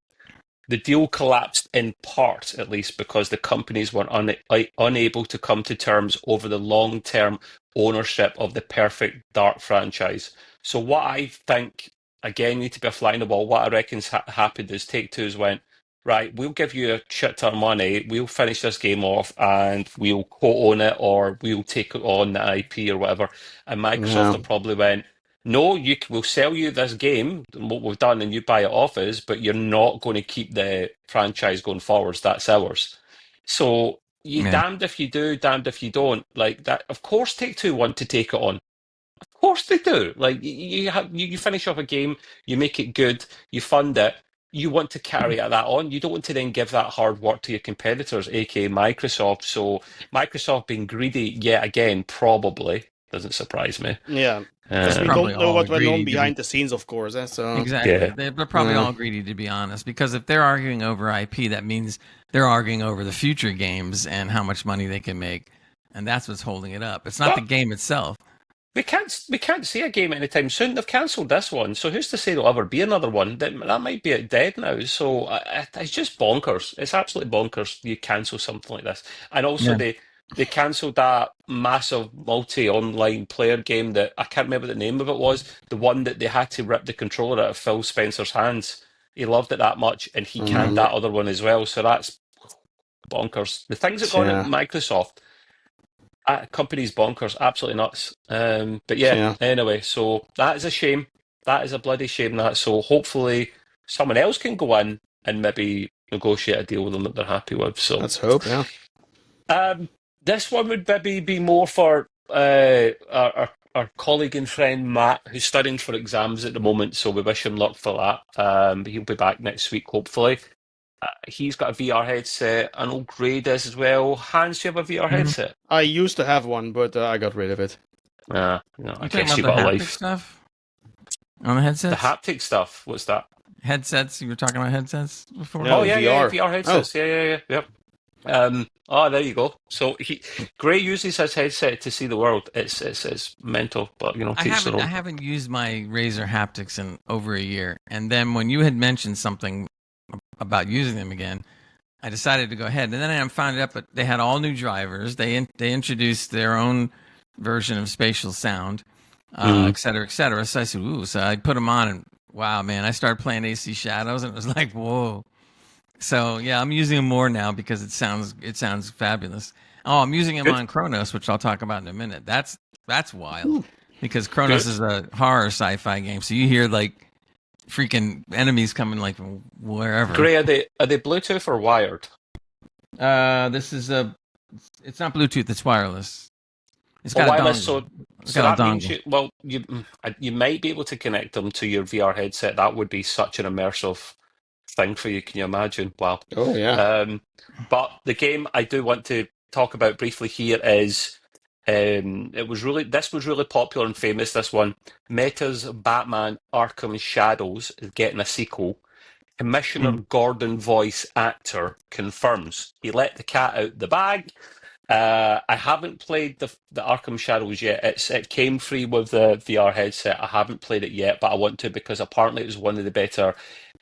the deal collapsed in part, at least, because the companies were unable to come to terms over the long-term ownership of the Perfect Dark franchise. So what I think, again, need to be a fly in the wall, what I reckon's happened is Take-Two's went, right, we'll give you a shit ton of money, we'll finish this game off, and we'll co-own it, or we'll take it on the IP or whatever. And Microsoft have probably went, no, we'll sell you this game, what we've done, and you buy it off us, but you're not going to keep the franchise going forwards. That's ours. So damned if you do, damned if you don't. Like that, of course, Take-Two want to take it on. Of course they do. Like you finish off a game, you make it good, you fund it. You want to carry that on. You don't want to then give that hard work to your competitors, aka Microsoft. So Microsoft being greedy yet again probably doesn't surprise me. Yeah. Because we don't know what went on behind the scenes, of course. So. Exactly. Yeah. They're probably all greedy, to be honest, because if they're arguing over IP, that means they're arguing over the future games and how much money they can make. And that's what's holding it up. It's not the game itself. We can't see a game anytime soon. They've cancelled this one, so who's to say there'll ever be another one? That might be dead now. So it's just bonkers. It's absolutely bonkers. You cancel something like this, and also they cancelled that massive multi-online player game that I can't remember what the name of it was. The one that they had to rip the controller out of Phil Spencer's hands. He loved it that much, and he canned that other one as well. So that's bonkers. The things that go on at Microsoft. Company's bonkers, absolutely nuts. But anyway, so that is a shame. That is a bloody shame. So hopefully someone else can go in and maybe negotiate a deal with them that they're happy with. So let's hope. Yeah. This one would maybe be more for our colleague and friend Matt, who's studying for exams at the moment. So we wish him luck for that. He'll be back next week, hopefully. He's got a VR headset. I know Gray does as well. Hans, do you have a VR headset? I used to have one, but I got rid of it. I guess you got a life. Stuff on the headsets? The haptic stuff. What's that? Headsets? You were talking about headsets before? No, VR headsets. Yep. There you go. So Gray uses his headset to see the world. It's mental, but I haven't used my Razer haptics in over a year. And then when you had mentioned something about using them again, I decided to go ahead. And then I found out, but they had all new drivers. They introduced their own version of spatial sound, et cetera, et cetera. So I said, ooh. So I put them on, and wow, man, I started playing AC Shadows, and it was like, whoa. So yeah, I'm using them more now because it sounds fabulous. Oh, I'm using them on Cronos, which I'll talk about in a minute. That's wild because Cronos is a horror sci-fi game. So you hear like freaking enemies coming like from wherever. Gray, are they Bluetooth or wired? This is it's not Bluetooth, it's wireless. It's got a wireless, dongle. So that means you might be able to connect them to your VR headset. That would be such an immersive thing for you. Can you imagine? Wow. Oh yeah. But the game I do want to talk about briefly here is this was really popular and famous, this one. Meta's Batman Arkham Shadows is getting a sequel. Commissioner Gordon voice actor confirms he let the cat out the bag. I haven't played the Arkham Shadows yet. It came free with the VR headset. I haven't played it yet, but I want to because apparently it was one of the better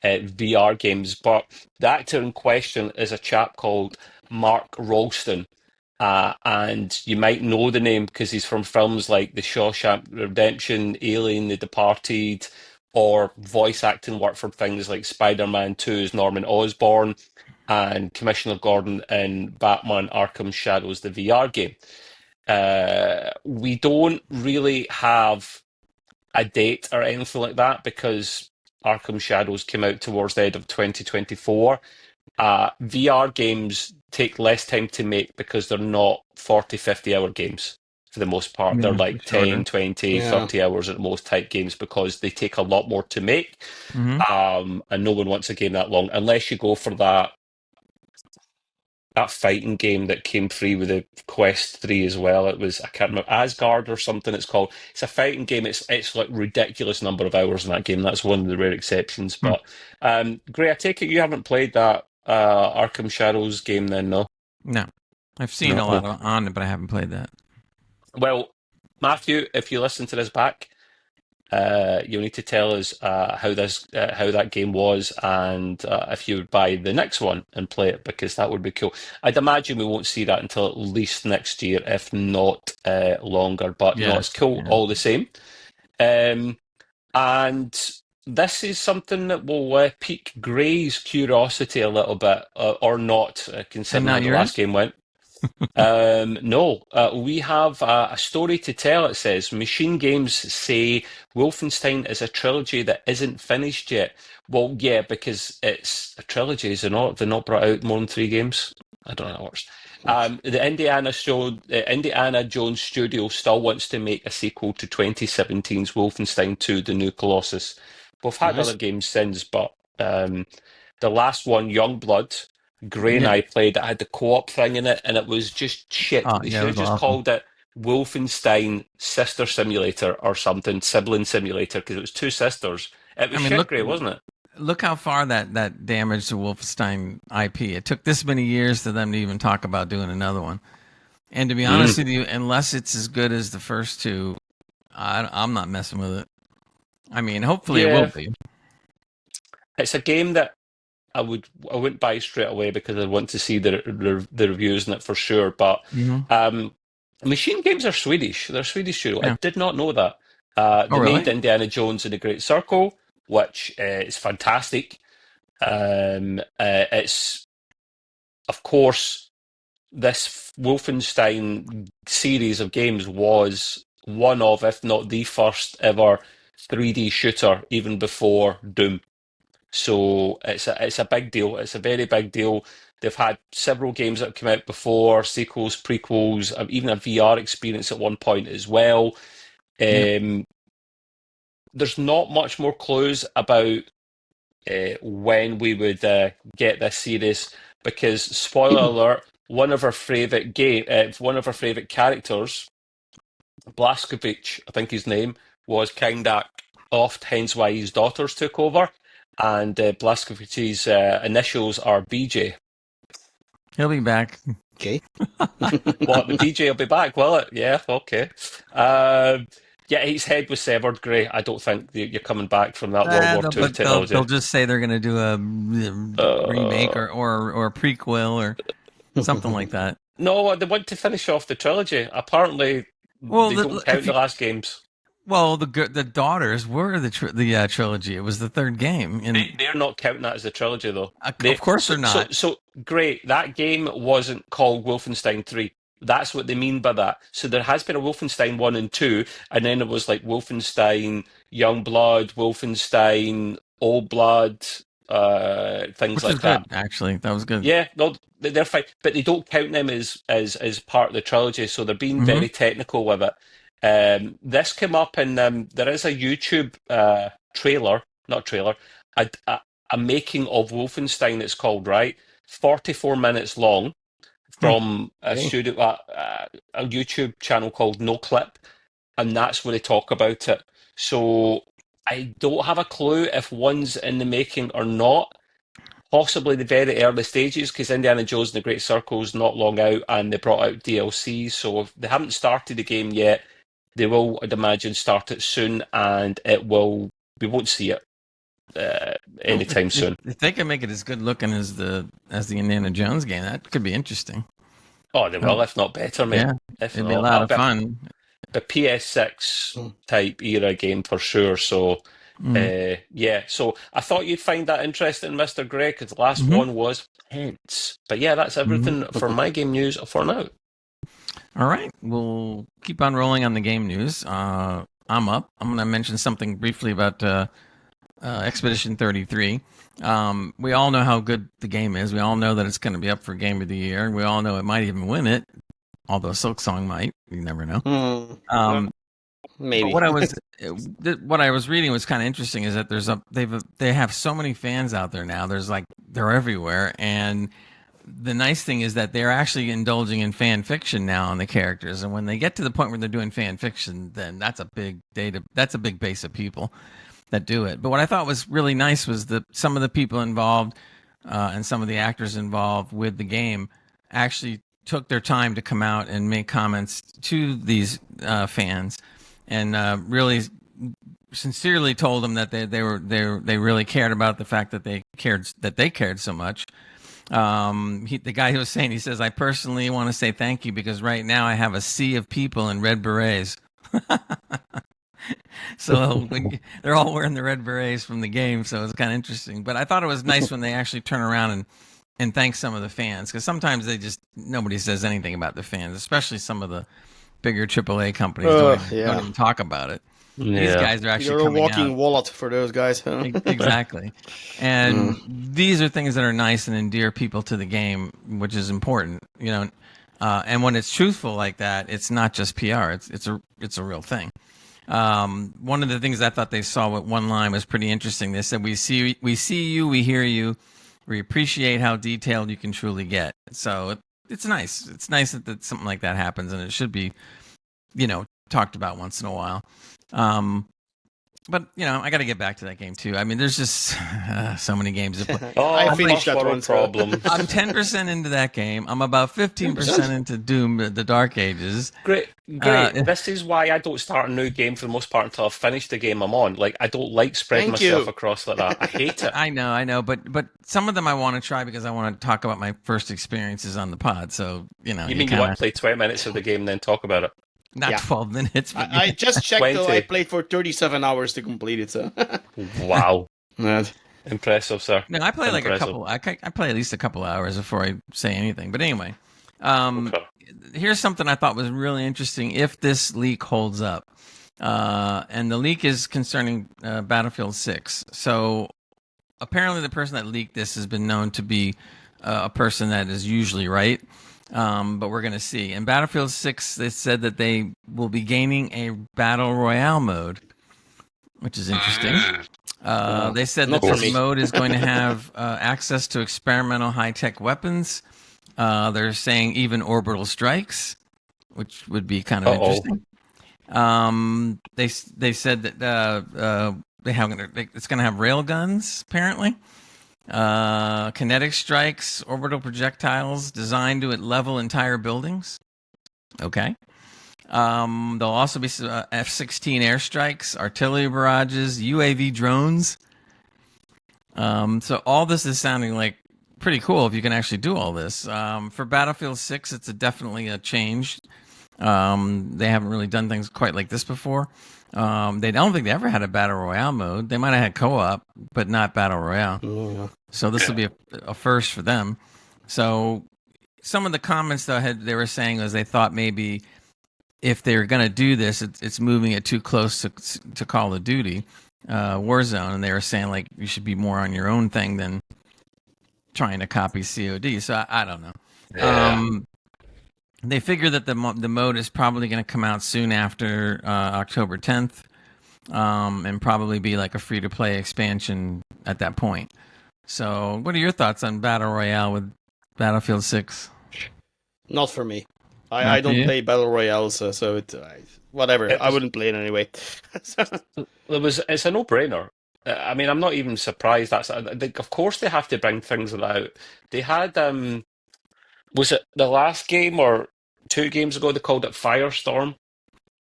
VR games. But the actor in question is a chap called Mark Rolston. And you might know the name because he's from films like The Shawshank Redemption, Alien, The Departed, or voice acting work for things like Spider-Man 2's Norman Osborn and Commissioner Gordon in Batman Arkham Shadows, the VR game. We don't really have a date or anything like that because Arkham Shadows came out towards the end of 2024. VR games take less time to make because they're not 40, 50-hour games for the most part. Yeah, They're like they're shorter. 10, 20, Yeah. 30 hours at most type games because they take a lot more to make. Mhm. And no one wants a game that long unless you go for that fighting game that came free with the Quest 3 as well. It was, I can't remember, Asgard or something it's called. It's a fighting game. It's like ridiculous number of hours in that game. That's one of the rare exceptions. But Gray, I take it you haven't played that Arkham Shadows game then, no? No, I've seen No. a lot on it, but I haven't played that. Well, Matthew, if you listen to this back, you'll need to tell us how that game was, and if you would buy the next one and play it, because that would be cool. I'd imagine we won't see that until at least next year, if not longer. But no, it's cool all the same. And this is something that will pique Gray's curiosity a little bit, or not, considering not how the yours? last game went. No, we have a story to tell. It says Machine Games say Wolfenstein is a trilogy that isn't finished yet. Well, yeah, because it's a trilogy, is it not? They've not brought out more than 3 games. I don't know how it works. The Indiana Jones studio still wants to make a sequel to 2017's Wolfenstein 2: The New Colossus. We've had Nice. other games since, but the last one, Youngblood, Gray and I played, it had the co-op thing in it, and it was just shit. Oh, They yeah, should it have was just awful. called it Wolfenstein Sister Simulator or something, Sibling Simulator, because it was 2 sisters. It was shit, Gray, wasn't it? Look how far that damaged the Wolfenstein IP. It took this many years for them to even talk about doing another one. And to be honest with you, unless it's as good as the first 2, I'm not messing with it. I mean, hopefully it will be. It's a game that I wouldn't buy straight away because I want to see the reviews in it for sure. But Machine Games are Swedish. They're a Swedish studio. Yeah. I did not know that. They really? made Indiana Jones and the Great Circle, which is fantastic. It's, of course, this Wolfenstein series of games was one of, if not the first ever 3D shooter, even before Doom. So it's a big deal. It's a very big deal. They've had several games that have come out before, sequels, prequels, even a VR experience at one point as well. There's not much more clues about when we would get this series, because spoiler alert, one of our favorite characters, Blazkowicz, I think his name, was kind of off, hence why his daughters took over. And Blazkowicz's initials are BJ. He'll be back. Okay. What, the BJ will be back, will it? Yeah, okay. Yeah, his head was severed, Gray. I don't think you're coming back from that World War II technology. They'll just say they're going to do a remake or a prequel or something like that. No, they want to finish off the trilogy. Apparently, they don't count the last games. Well, the daughters were the trilogy. It was the 3rd game. And they're not counting that as a trilogy, though. Of course they're not. So great. That game wasn't called Wolfenstein 3. That's what they mean by that. So there has been a Wolfenstein 1 and 2, and then it was like Wolfenstein Youngblood, Wolfenstein Old Blood, things like that. Good, actually. That was good. Yeah, no, they're fine. But they don't count them as part of the trilogy, so they're being very technical with it. This came up, and there is a YouTube a making of Wolfenstein, it's called, right? 44 minutes long, from a YouTube channel called No Clip, and that's where they talk about it. So I don't have a clue if one's in the making or not. Possibly the very early stages, because Indiana Jones and the Great Circle is not long out, and they brought out DLC. So if they haven't started the game yet, they will, I'd imagine, start it soon, and we won't see it anytime soon. If they can make it as good looking as the Indiana Jones game, that could be interesting. Oh, they will, if not better, mate. Yeah, it'd be a lot of fun. The PS6 type era game for sure. So, yeah. So I thought you'd find that interesting, Mr. Gray, because the last one was tense. But yeah, that's everything for my game news for now. All right, we'll keep on rolling on the game news. I'm up. I'm going to mention something briefly about Expedition 33. We all know how good the game is. We all know that it's going to be up for Game of the Year. We all know it might even win it, although Silksong might. You never know. Maybe. What I was reading was kind of interesting. Is that they have so many fans out there now. They're everywhere, and the nice thing is that they're actually indulging in fan fiction now on the characters. And when they get to the point where they're doing fan fiction, then that's a big base of people that do it. But what I thought was really nice was that some of the people involved and some of the actors involved with the game actually took their time to come out and make comments to these fans, and really sincerely told them that they really cared about the fact that they cared so much. The guy who was saying, he says, "I personally want to say thank you because right now I have a sea of people in red berets." So they're all wearing the red berets from the game, so it's kind of interesting. But I thought it was nice when they actually turn around and thank some of the fans, because sometimes nobody says anything about the fans, especially some of the bigger AAA companies don't even talk about it. Yeah. These guys are actually You're a walking out. wallet for those guys. Huh? Exactly. And these are things that are nice and endear people to the game, which is important, and when it's truthful like that, it's not just PR, it's a real thing. One of the things I thought they saw with one line was pretty interesting. They said, we see you, we hear you, we appreciate how detailed you can truly get. So it's nice. It's nice that something like that happens, and it should be, talked about once in a while. But I got to get back to that game too. I mean, there's just so many games to play. I finished that one. Problem. I'm 10% into that game. I'm about 15% into Doom: The Dark Ages. Great. This is why I don't start a new game for the most part until I've finished the game I'm on. Like, I don't like spreading myself across like that. I hate it. I know, but some of them I want to try because I want to talk about my first experiences on the pod. So you mean you want to play 20 minutes of the game and then talk about it? Not 12 minutes. But I just checked. 20. Though, I played for 37 hours to complete it. So. Wow. Yeah. Impressive, sir. No, I play like a couple. I play at least a couple hours before I say anything. But anyway, here's something I thought was really interesting. If this leak holds up, and the leak is concerning Battlefield 6. So apparently, the person that leaked this has been known to be a person that is usually right. But we're going to see. In Battlefield 6, they said that they will be gaining a Battle Royale mode, which is interesting. They said that this mode is going to have access to experimental high-tech weapons. They're saying even orbital strikes, which would be kind of interesting. They said that it's going to have rail guns, apparently. Kinetic strikes, orbital projectiles designed to level entire buildings. Okay. There'll also be F-16 airstrikes, artillery barrages, UAV drones. So all this is sounding like pretty cool if you can actually do all this. For Battlefield 6, it's definitely a change. They haven't really done things quite like this before. They don't think they ever had a Battle Royale mode. They might have had co-op, but not Battle Royale. Yeah. So this will be a first for them. So some of the comments they were saying was they thought maybe if they're going to do this, it's moving it too close to Call of Duty, Warzone, and they were saying like you should be more on your own thing than trying to copy COD. So I don't know. Yeah. They figure that the mode is probably going to come out soon after October 10th, and probably be like a free-to-play expansion at that point. So what are your thoughts on Battle Royale with Battlefield 6? Not for me. I don't play Battle Royales, so whatever. I wouldn't play it anyway. It's a no-brainer. I mean, I'm not even surprised. Of course they have to bring things like that out. They had... was it the last game or 2 games ago they called it Firestorm?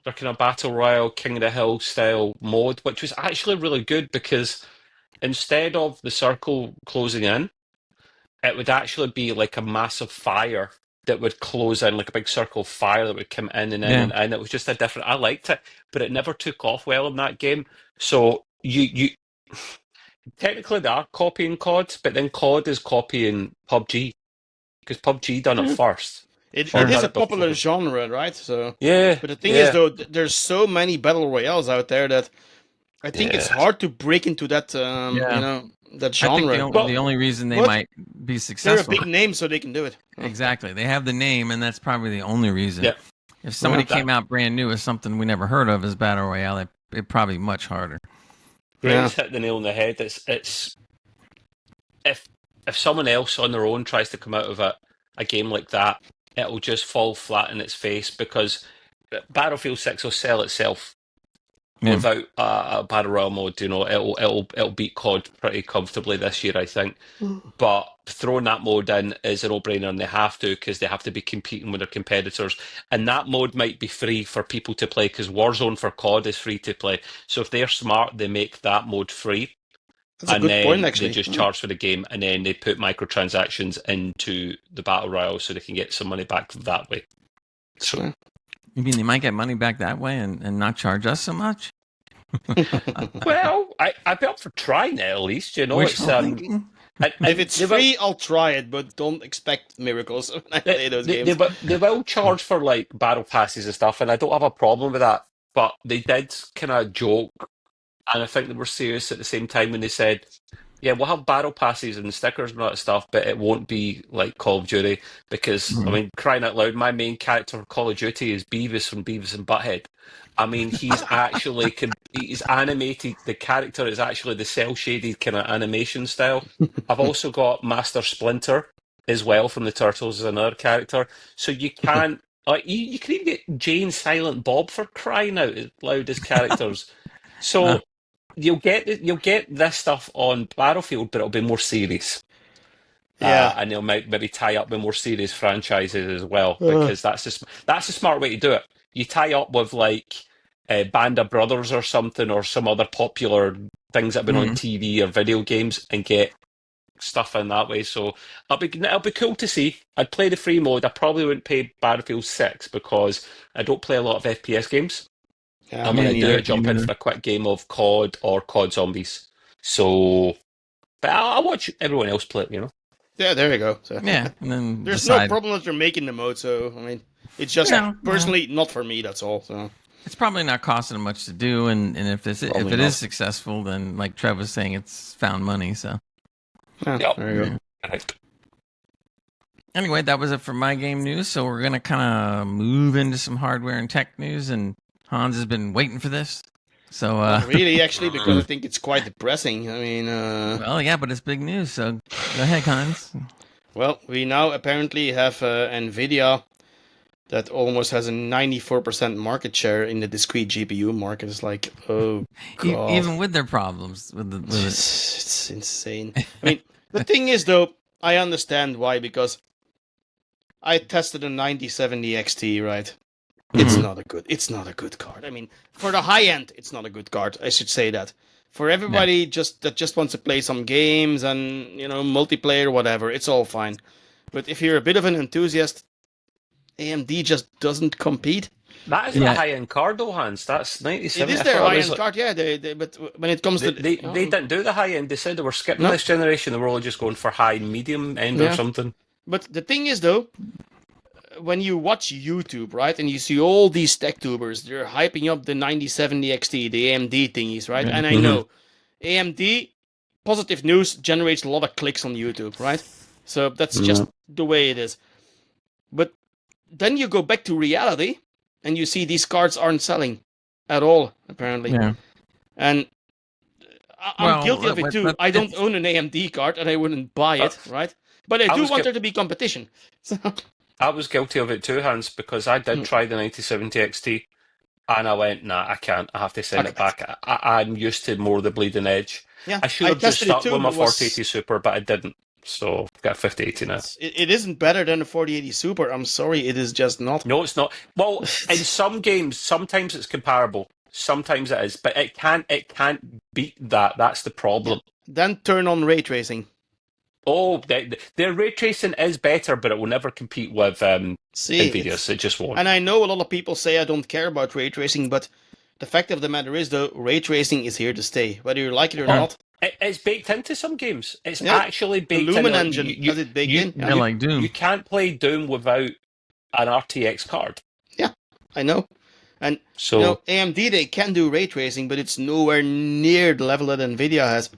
They're kind of Battle Royale, King of the Hill style mode, which was actually really good because instead of the circle closing in, it would actually be like a massive fire that would close in, like a big circle of fire that would come in and in and in. It was just I liked it, but it never took off well in that game. So you technically they are copying COD, but then COD is copying PUBG. Because PUBG done it first. It is a popular genre, right? So yeah. But the thing is, though, there's so many battle royales out there that I think it's hard to break into that, that genre. I think the only reason they might be They're a successful. big name, so they can do it. Exactly. They have the name, and that's probably the only reason. Yeah. If somebody came out brand new with something we never heard of as Battle Royale, it'd probably be much harder. Graham's hit the nail on the head. It's if someone else on their own tries to come out of a game like that, it'll just fall flat in its face because Battlefield 6 will sell itself without a Battle Royale mode. You know, it'll beat COD pretty comfortably this year, I think. But throwing that mode in is a no-brainer, and they have to because they have to be competing with their competitors. And that mode might be free for people to play because Warzone for COD is free to play. So if they're smart, they make that mode free. That's a good point, actually. They just charge for the game, and then they put microtransactions into the Battle Royale so they can get some money back that way. So, You mean they might get money back that way and not charge us so much? well, I'd be up for trying it at least. You know, Wishful thinking? If it's free, I'll try it, but don't expect miracles when I play those games. They will charge for like battle passes and stuff, and I don't have a problem with that. But they did kind of joke, and I think they were serious at the same time when they said, "Yeah, we'll have battle passes and stickers and all that stuff, but it won't be like Call of Duty because I mean, crying out loud, my main character for Call of Duty is Beavis from Beavis and Butthead. I mean, he's actually he's animated. The character is actually the cel shaded kind of animation style. I've also got Master Splinter as well from the Turtles as another character. So you can you can even get Jane, Silent Bob for crying out loud as characters. So you'll get this stuff on Battlefield, but it'll be more serious. Yeah, and they'll maybe tie up with more serious franchises as well because that's a smart way to do it. You tie up with like Band of Brothers or something, or some other popular things that have been on TV or video games, and get stuff in that way. So it'll be cool to see. I'd play the free mode. I probably wouldn't play Battlefield 6 because I don't play a lot of FPS games. Yeah, I'm going to do a jump in for a quick game of COD or COD Zombies. So, but I'll watch everyone else play it, you know. Yeah, there you go. So. Yeah, and then There's decide. no problem that you're making the mode, so I mean, it's just personally not for me. That's all. So It's probably not costing them much to do, and if it not. is successful, then like Trev was saying, it's found money. So Yep. there you go. Right. anyway, that was it for my game news. So we're gonna kind of move into some hardware and tech news, and Hans has been waiting for this. So Really, actually, because I think it's quite depressing. I mean, well, yeah, but it's big news. So go ahead, Hans. well, we now apparently have Nvidia that almost has a 94% market share in the discrete GPU market. It's like, oh god, Even with their problems with it. it's insane. I mean, the thing is, though, I understand why, because I tested a 9070 XT, right? It's not a good card. I mean, for the high end, it's not a good card. I should say that. For everybody that just wants to play some games and, multiplayer, whatever, it's all fine. But if you're a bit of an enthusiast, AMD just doesn't compete. That is a high-end card, though, Hans. That's 97. It is their high-end card, yeah. But when it comes to... They didn't do the high-end. They said they were skipping this generation. They were all just going for high, medium end or something. But the thing is, though, when you watch YouTube, right, and you see all these tech tubers, they're hyping up the 9070 XT, the AMD thingies, right? And I know AMD, positive news, generates a lot of clicks on YouTube, right? So that's just the way it is. But then you go back to reality, and you see these cards aren't selling at all, apparently. Yeah. And I'm guilty of it too. I don't own an AMD card, and I wouldn't buy it, right? But I do want there to be competition. So. I was guilty of it too, Hans, because I did try the 9070 XT, and I went, nah, I can't. I have to send it back. I'm used to more the bleeding edge. Yeah, I should have just stuck with my 4080 Super, but I didn't. So I've got 5080 now. It isn't better than the 4080 Super. I'm sorry, it is just not. No, it's not. Well, in some games, sometimes it's comparable. Sometimes it is, but it can't beat that. That's the problem. Then turn on ray tracing. Oh, their ray tracing is better, but it will never compete with Nvidia's. It just won't. And I know a lot of people say I don't care about ray tracing, but the fact of the matter is, though, ray tracing is here to stay, whether you like it or not. It's baked into some games. It's actually baked in. The Lumen in. engine has it baked in. Yeah, like Doom. You can't play Doom without an RTX card. Yeah, I know. And So AMD, they can do ray tracing, but it's nowhere near the level that Nvidia has.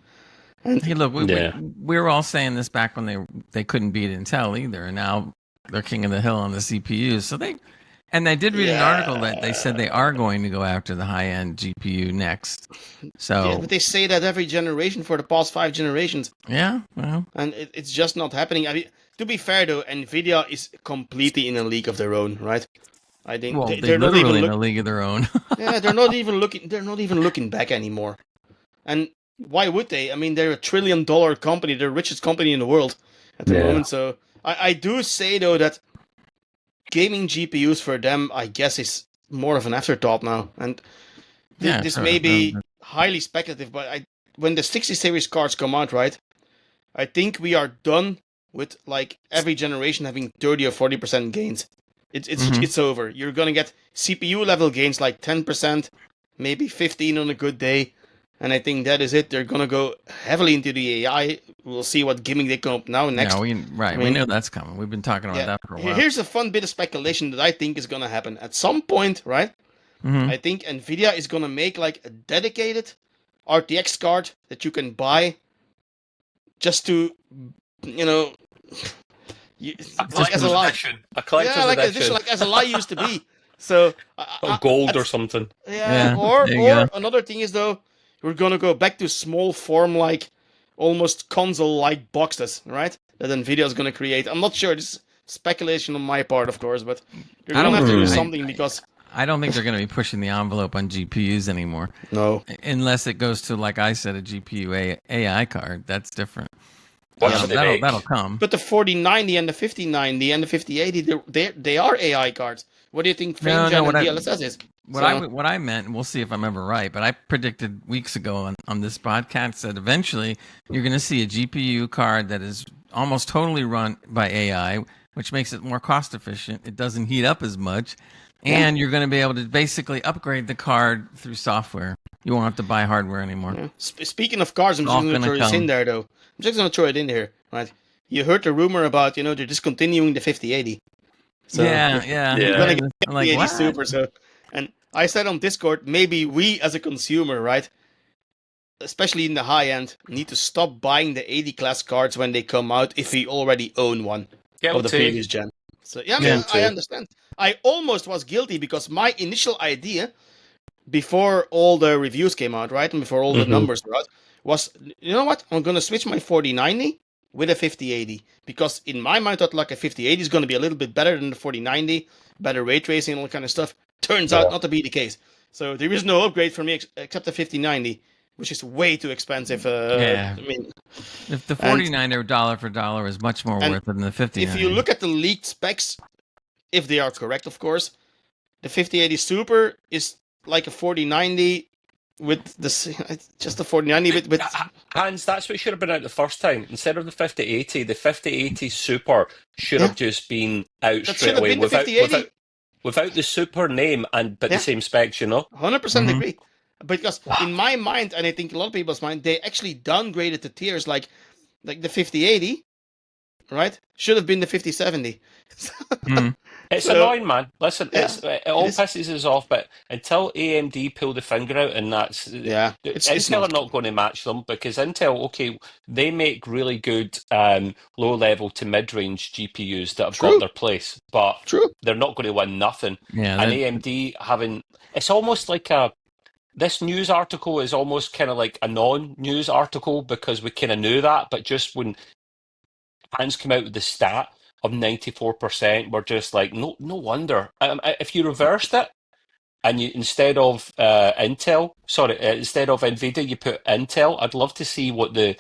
And Hey, look, Yeah. we were all saying this back when they couldn't beat Intel either, and now they're king of the hill on the CPUs. So I did read an article that they said they are going to go after the high end GPU next. So but they say that every generation for the past 5 generations, yeah, well, and it's just not happening. I mean, to be fair though, Nvidia is completely in a league of their own, right? I think well, they're they're not even literally in a league of their own. yeah, they're not even looking. They're not even looking back anymore. And why would they? I mean, they're a $1 trillion company. They're the richest company in the world at the moment. So I do say though that gaming GPUs for them, I guess, is more of an afterthought now. And Yeah, this sure. may be highly speculative, but when the 60 series cards come out, right? I think we are done with like every generation having 30 or 40% gains. It's over. You're gonna get CPU level gains like 10%, maybe 15 on a good day, and I think that is it. They're gonna go heavily into the AI. We'll see what gimmick they come up now next. Yeah, we mean- know that's coming. We've been talking about that for a while. Here's a fun bit of speculation that I think is gonna happen at some point, right? Mhm. I think Nvidia is gonna make like a dedicated RTX card that you can buy just to, like as a lie. A collector's Yeah, like edition. like as a lie used to be. So Or gold or something. yeah. Yeah, Or there you go. another thing is though, we're gonna go back to small form like almost console like boxes, right? That Nvidia is gonna create. I'm not sure. This is speculation on my part, of course, but they're I gonna don't have to do think- something because I don't think they're going to be pushing the envelope on GPUs anymore, no. unless it goes to, like I said, a GPU AI card. That's different. What should they make? That'll come. But the 4090 and the 5090 and the 5080, they are AI cards. What do you think No, FrameGen what and I- DLSS is? What I meant, and we'll see if I'm ever right, but I predicted weeks ago on this podcast that eventually you're going to see a GPU card that is almost totally run by AI, which makes it more cost efficient. It doesn't heat up as much, and you're going to be able to basically upgrade the card through software. You won't have to buy hardware anymore. Yeah. Speaking of cards, I'm just All going to gonna throw this come. in there, though. I'm just going to throw it in here, right? You heard the rumor about, they're discontinuing the 5080. So, Yeah. You're going to get I'm like, 5080 what? Super. So, and I said on Discord, maybe we as a consumer, right, especially in the high end, need to stop buying the 80 class cards when they come out if we already own one of the Guilty. previous gen. So yeah, Guilty. I understand. I almost was guilty because my initial idea before all the reviews came out, right, and before all the numbers were out, was, you know what? I'm gonna switch my 4090 with a 5080 because in my mind, I thought like a 5080 is gonna be a little bit better than the 4090, better ray tracing and all that kind of stuff. Turns out not to be the case. So there is no upgrade for me except the 5090, which is way too expensive. Yeah. I mean, If the 49 dollar for dollar is much more and worth it than the 50. if you look at the leaked specs, if they are correct, of course, the 5080 Super is like a 4090 with just the 4090 with Hans, that's what should have been out the first time. Instead of the 5080, the 5080 Super should have just been out that straight should have away been the 5080. without the Super name but the same specs, 100% agree. Because in my mind, and I think a lot of people's mind, they actually downgraded the tiers like the 5080, right? Should have been the 5070. It's So- annoying, man. Listen, Yeah, it all is. pisses us off, but until AMD pull the finger out, and that's it's Intel not. are not going to match them because Intel, okay, they make really good low level to mid range GPUs that have True. got their place, but True. they're not going to win nothing. Yeah, And AMD it's almost like this news article is almost kind of like a non-news article because we kind of knew that, but just when Hans came out with the stat of 94%, we're just like, no wonder. If you reversed it and you instead of instead of Nvidia, you put Intel, I'd love to see what the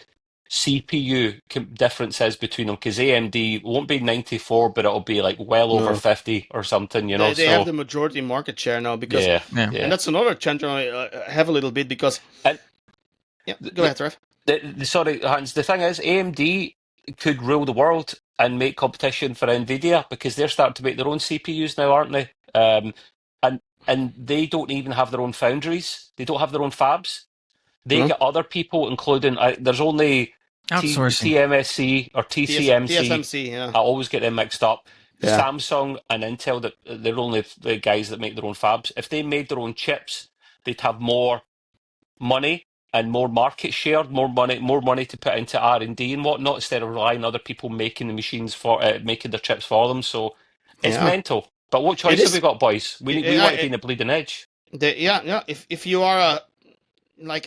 CPU difference is between them because AMD won't be 94, but it'll be like well over 50 or something, They have the majority market share now because, yeah. and that's another tangent I have a little bit because. Go ahead, Trev. Sorry, Hans. The thing is, AMD could rule the world and make competition for Nvidia because they're starting to make their own CPUs now, aren't they? And they don't even have their own foundries. They don't have their own fabs. They get other people, including there's only outsourcing. TMSC or TCMC. TSMC, yeah. I always get them mixed up. Samsung and Intel, that they're only the guys that make their own fabs. If they made their own chips, they'd have more money and more market share, more money to put into R&D and whatnot, instead of relying on other people making the machines for making their chips for them. So it's mental. But what choice have we got, boys? We want to be in the bleeding edge. If you are a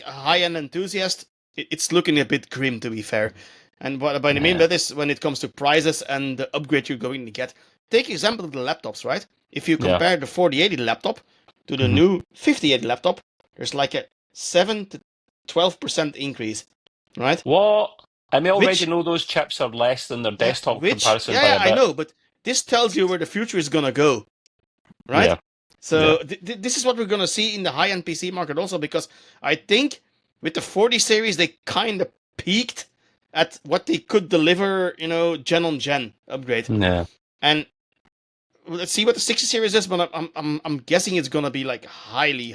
high-end enthusiast, it's looking a bit grim, to be fair. And what I mean by this, when it comes to prices and the upgrade you're going to get, take example of the laptops, right? If you compare the 4080 laptop to the new 5080 laptop, there's like a 7 to 12% increase, right? What? And we already know those chips are less than their desktop comparison by a bit. I know, but this tells you where the future is gonna go, right? Yeah. So this is what we're gonna see in the high-end PC market also, because I think with the 40 series they kind of peaked at what they could deliver, gen on gen upgrade. Yeah. And let's see what the 60 series is, but I'm guessing it's gonna be like highly,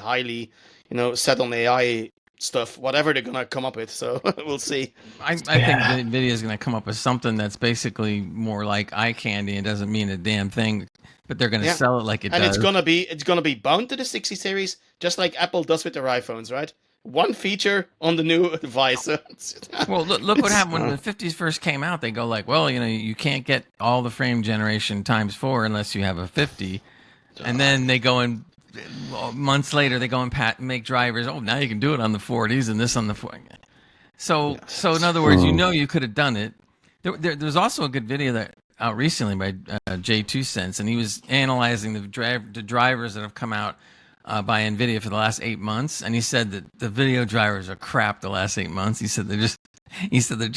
set on AI stuff, whatever they're gonna come up with. So we'll see. I think Nvidia is gonna come up with something that's basically more like eye candy and doesn't mean a damn thing, but they're gonna sell it like it does. And it's gonna be bound to the 60 series, just like Apple does with their iPhones, right? One feature on the new device. Well, look what happened when the 50s first came out. They go like, well, you can't get all the frame generation × 4 unless you have a 50, and then they go and months later they go and make drivers. Oh, now you can do it on the 40s and this on the 40. So in other words, you could have done it. There's also a good video that out recently by J2 Sense, and he was analyzing the drivers that have come out by Nvidia for the last 8 months, and he said that the video drivers are crap the last 8 months. He said they're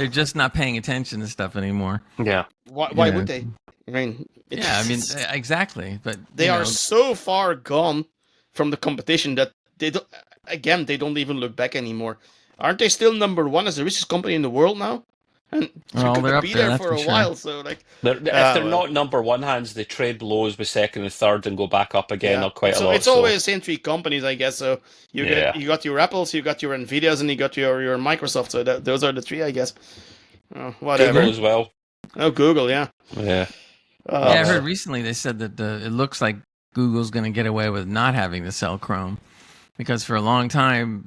just not paying attention to stuff anymore. Yeah. Why would they? I mean, exactly. But they are so far gone from the competition that they don't even look back anymore. Aren't they still number one as the richest company in the world now? And they're going to be there for a while. Sure. So if they're not number one, Hans, they trade blows with second and third and go back up again quite a lot. It's always the same three companies, I guess. So you got your Apples, you got your Nvidias, and you got your Microsoft. So those are the three, I guess. Whatever. Google as well. Oh, Google, yeah. Yeah. I heard recently they said that it looks like Google's going to get away with not having to sell Chrome, because for a long time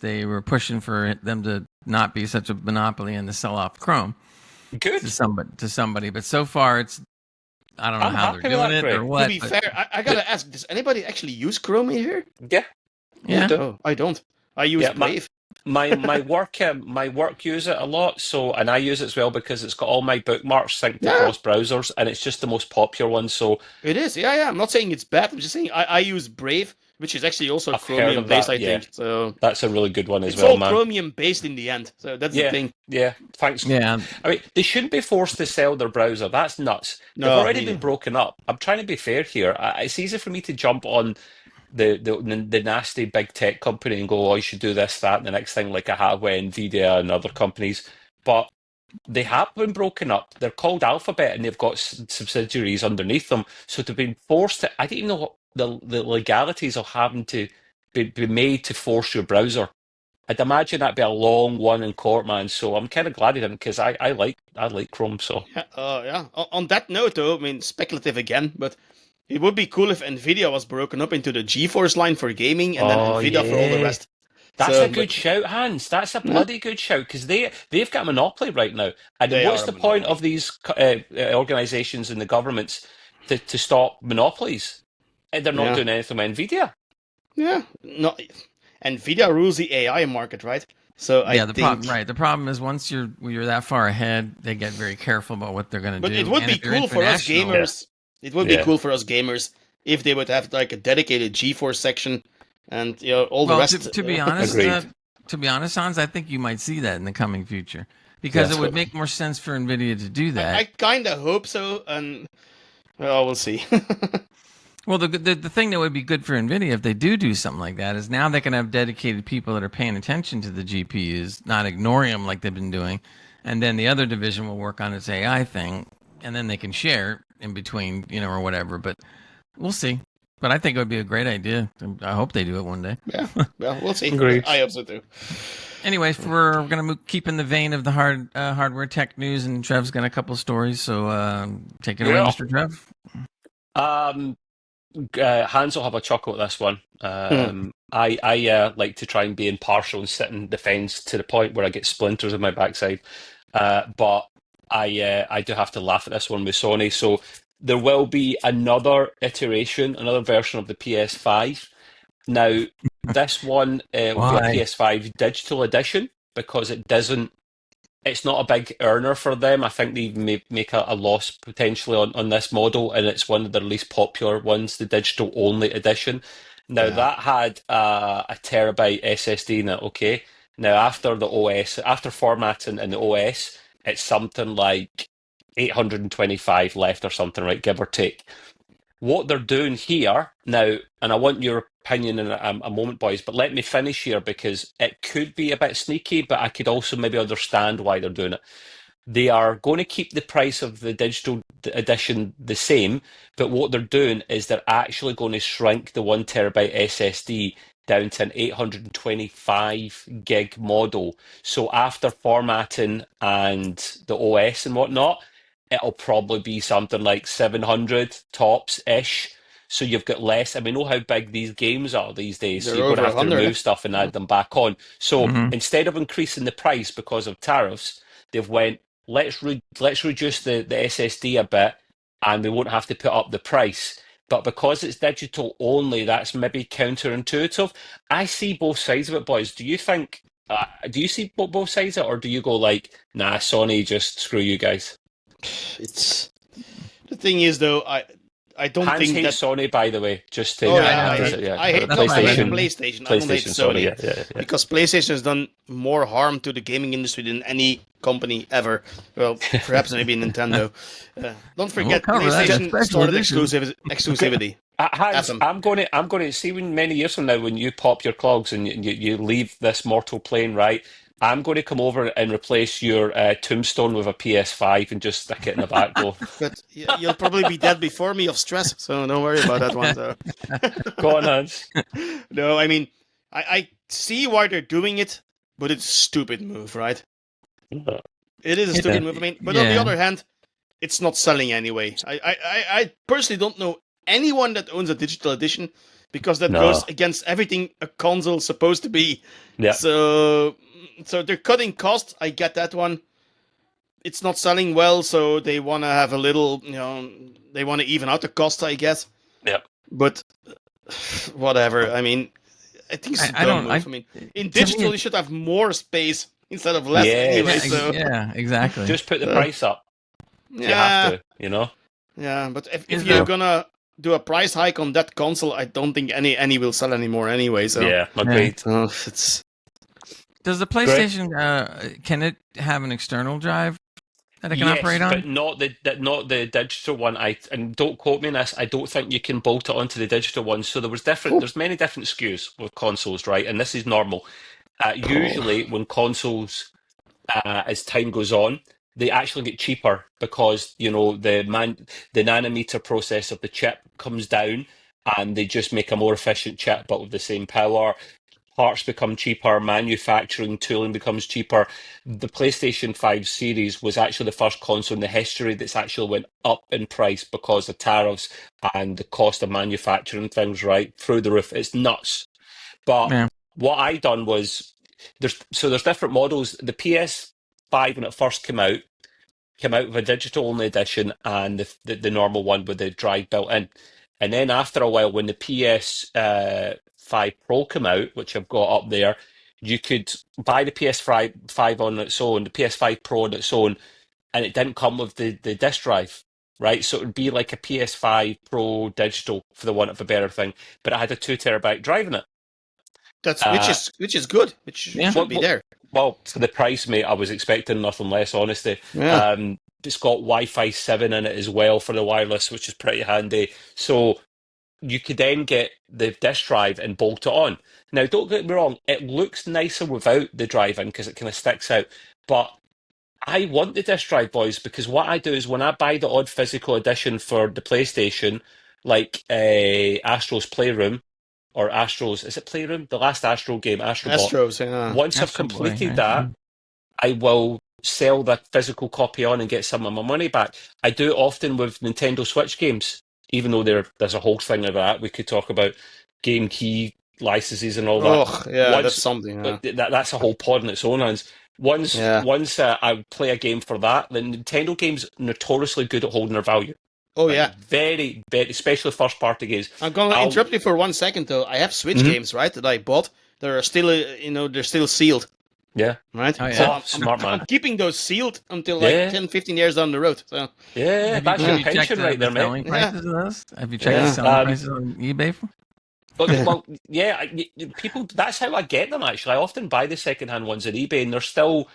they were pushing for them to not be such a monopoly and to sell off Chrome. Good. To somebody, but so far I don't know how they're doing it or what. To be fair, I gotta ask: does anybody actually use Chrome in here? Yeah. Oh, I don't. I use Brave. My work use it a lot, and I use it as well because it's got all my bookmarks synced across browsers, and it's just the most popular one. So it is. Yeah. I'm not saying it's bad. I'm just saying I use Brave, which is actually also Chromium based, I think. So that's a really good one as it's well, all man. Chromium based in the end. So that's the thing. Yeah. Thanks. Yeah. I mean, they shouldn't be forced to sell their browser. That's nuts. They've already been broken up. I'm trying to be fair here. It's easy for me to jump on the nasty big tech company and go, oh, you should do this, that, and the next thing, like I have with Nvidia and other companies. But they have been broken up. They're called Alphabet, and they've got subsidiaries underneath them. So to be forced to, I don't even know what the legalities of having to be made to force your browser. I'd imagine that'd be a long one in court, man. So I'm kind of glad he didn't, because I like Chrome. So yeah. On that note, though, I mean, speculative again, but it would be cool if Nvidia was broken up into the GeForce line for gaming and then Nvidia for all the rest. That's a good shout, Hans. That's a bloody good shout, because they've got a monopoly right now. And what's the point of these organisations and the governments to stop monopolies? They're not doing anything with Nvidia. Yeah, no. Nvidia rules the AI market, right? So the problem is once you're that far ahead, they get very careful about what they're going to do. But it would be cool for us gamers. It would be cool for us gamers if they would have like a dedicated GeForce section, and all the rest. To be honest, Hans, I think you might see that in the coming future, because it would make more sense for Nvidia to do that. I kind of hope so, and we'll see. Well, the thing that would be good for Nvidia if they do something like that is now they can have dedicated people that are paying attention to the GPUs, not ignoring them like they've been doing, and then the other division will work on its AI thing, and then they can share in between, or whatever. But we'll see. But I think it would be a great idea. I hope they do it one day. Yeah, well, we'll see. Agreed. I hope so too. Anyways, we're gonna keep in the vein of the hardware tech news, and Trev's got a couple stories. So take it away, Yeah. Mr. Trev. Hans will have a chuckle at this one. I like to try and be impartial and sit in defence to the point where I get splinters in my backside. But I do have to laugh at this one with Sony. So there will be another iteration, another version of the PS5. Now, this one will be Why? a PS5 digital edition because it's not a big earner for them. I think they may make a loss potentially on this model, and it's one of their least popular ones, the digital only edition. Now, that had a terabyte SSD in it, okay? Now, after the OS, after formatting in the OS, it's something like 825 left or something, right? Give or take. What they're doing here now, and I want your opinion in a moment, boys, but let me finish here because it could be a bit sneaky, but I could also maybe understand why they're doing it. They are going to keep the price of the digital edition the same, but what they're doing is they're actually going to shrink the 1 terabyte SSD down to an 825 gig model. So after formatting and the OS and whatnot, it'll probably be something like 700 tops-ish. So you've got less. And we know how big these games are these days. So They're you're going to over have to 100. remove stuff and add them back on. So Mhm. instead of increasing the price because of tariffs, they've went, let's reduce the SSD a bit and we won't have to put up the price. But because it's digital only, that's maybe counterintuitive. I see both sides of it, boys. Do you think, do you see both sides of it, or do you go like, nah, Sony, just screw you guys? It's the thing is though, I don't Hans think hates that. Sony, by the way, just to Oh I yeah, know. I hate That's fine. PlayStation. I don't hate PlayStation, Sony yeah. because PlayStation has done more harm to the gaming industry than any company ever. Well, perhaps maybe Nintendo. Don't forget, cover that. PlayStation Special started edition. exclusivity. Hans, Awesome. I'm going to see when many years from now when you pop your clogs and you leave this mortal plane, right? I'm going to come over and replace your tombstone with a PS5 and just stick it in the back door. But you'll probably be dead before me of stress, so don't worry about that one. So. Go on, Hans. No, I mean, I see why they're doing it, but it's a stupid move, right? It is a stupid move. I mean, but on the Yeah. other hand, it's not selling anyway. I personally don't know anyone that owns a digital edition because that No. goes against everything a console's supposed to be. Yeah. So they're cutting costs. I get that one. It's not selling well, so they want to have a little, they want to even out the cost, I guess. Yeah. But whatever. I mean, I think it's a I dumb don't- move. I- I mean, in to me, digital, you should have more space instead of less Yes. anyway. Yeah, So yeah, exactly. Just put the price up. You yeah, have to, you know? yeah. But if Is you're there- gonna do a price hike on that console, I don't think any will sell anymore anyway. So Yeah, agreed. it's Does the PlayStation can it have an external drive that it can operate on? but not the digital one. And don't quote me on this. I don't think you can bolt it onto the digital one. So there's many different SKUs with consoles, right? And this is normal. Usually, when consoles, as time goes on, they actually get cheaper because the nanometer process of the chip comes down, and they just make a more efficient chip, but with the same power. Parts become cheaper, manufacturing tooling becomes cheaper. The PlayStation 5 series was actually the first console in the history that's actually went up in price because of tariffs and the cost of manufacturing things, right? Through the roof. It's nuts. But Yeah. what I done was there's different models. The PS5 when it first came out with a digital only edition and the normal one with the drive built in. And then after a while, when the PS5 Pro came out, which I've got up there, you could buy the PS5 on its own, the PS5 Pro on its own, and it didn't come with the disc drive, right? So it would be like a PS5 Pro digital, for the want of a better thing, but it had a 2 terabyte drive in it. that's which is good. Which should be there. Well, for the price, mate, I was expecting nothing less, honestly. Yeah. It's got Wi-Fi 7 in it as well for the wireless, which is pretty handy. So you could then get the disk drive and bolt it on. Now, don't get me wrong, it looks nicer without the drive in because it kind of sticks out. But I want the disk drive, boys, because what I do is when I buy the odd physical edition for the PlayStation, like Astro's Playroom or Astro's, is it Playroom? The last Astro game, Astrobot. Astros, yeah. Once I've Astro Boy, completed right? that, I will sell that physical copy on and get some of my money back. I do it often with Nintendo Switch games, even though there's a whole thing about that. We could talk about game key licenses and all that. Oh, yeah, that's something. Yeah. That's a whole pod in its own hands. Once Yeah. I play a game for that, the Nintendo games notoriously good at holding their value. Oh, Like, yeah. very, very, especially first party games. I'm gonna I'll- interrupt you for 1 second though. I have Switch games, right, that I bought. They're still, they're still sealed, Yeah, right? Oh, yeah. So Smart man. I'm keeping those sealed until like Yeah. 10, 15 years down the road. So yeah, that's your pension right there, mate. selling prices of those? Have you checked Yeah. the selling prices on eBay? Well, yeah, people. That's how I get them. Actually, I often buy the secondhand ones at eBay, and they're still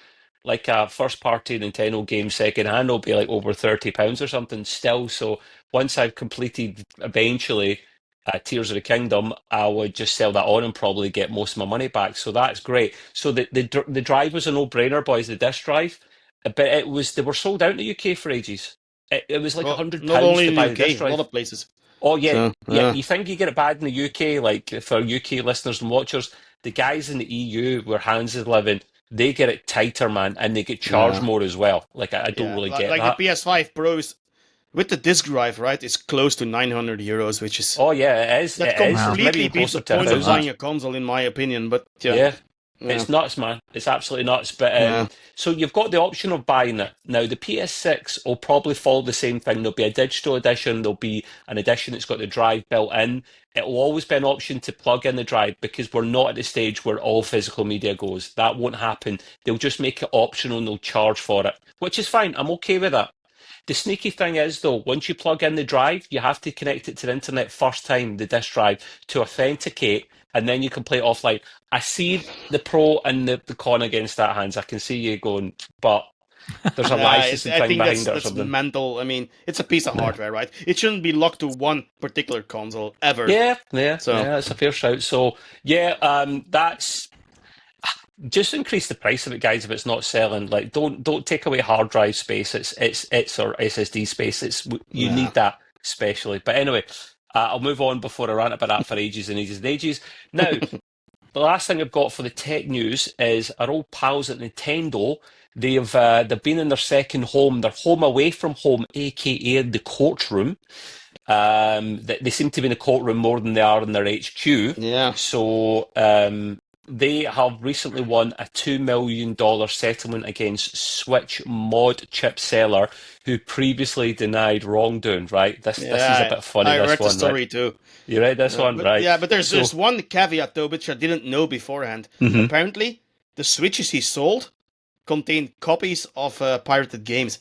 like a first-party Nintendo game secondhand will be like over £30 or something still. So once I've completed eventually Tears of the Kingdom, I would just sell that on and probably get most of my money back. So that's great. So the drive was a no-brainer, boys. The disc drive, but they were sold out in the UK for ages. It was like £100 not only to in buy the the disc UK, a drive. lot of places. Oh, yeah, So, yeah. yeah. You think you get it bad in the UK, like for UK listeners and watchers, the guys in the EU where Hans is living, they get it tighter, man, and they get charged more as well. Like, I don't really get like that. the PS5 Pros with the disc drive, right? It's close to €900, which is Oh, yeah, it is. that It is. It's completely maybe beats the closer to point of 1,000. buying a console, in my opinion. But Yeah. It's nuts, man. It's absolutely nuts. But so you've got the option of buying it. Now, the PS6 will probably follow the same thing. There'll be a digital edition. There'll be an edition that's got the drive built in. It will always be an option to plug in the drive because we're not at the stage where all physical media goes. That won't happen. They'll just make it optional and they'll charge for it, which is fine. I'm okay with that. The sneaky thing is, though, once you plug in the drive, you have to connect it to the internet first time, the disk drive, to authenticate, and then you can play it offline. I see the pro and the con against that, Hans. I can see you going, but there's a licensing I thing think behind it or that's something. mental. I mean, it's a piece of hardware, right? It shouldn't be locked to one particular console ever. Yeah, So- that's a fair shout. So, yeah, that's... Just increase the price of it, guys. If it's not selling, like don't take away hard drive space. It's or SSD space. You need that especially. But anyway, I'll move on before I rant about that for ages and ages and ages. Now, the last thing I've got for the tech news is our old pals at Nintendo. They've been in their second home. They're home away from home, aka the courtroom. They seem to be in the courtroom more than they are in their HQ. Yeah. So they have recently won a $2 million settlement against Switch mod chip seller who previously denied wrongdoing, right? This is a bit funny, I this read one, the story right? too. You read this one, right? Yeah, but there's one caveat though, which I didn't know beforehand. Apparently, the Switches he sold contained copies of pirated games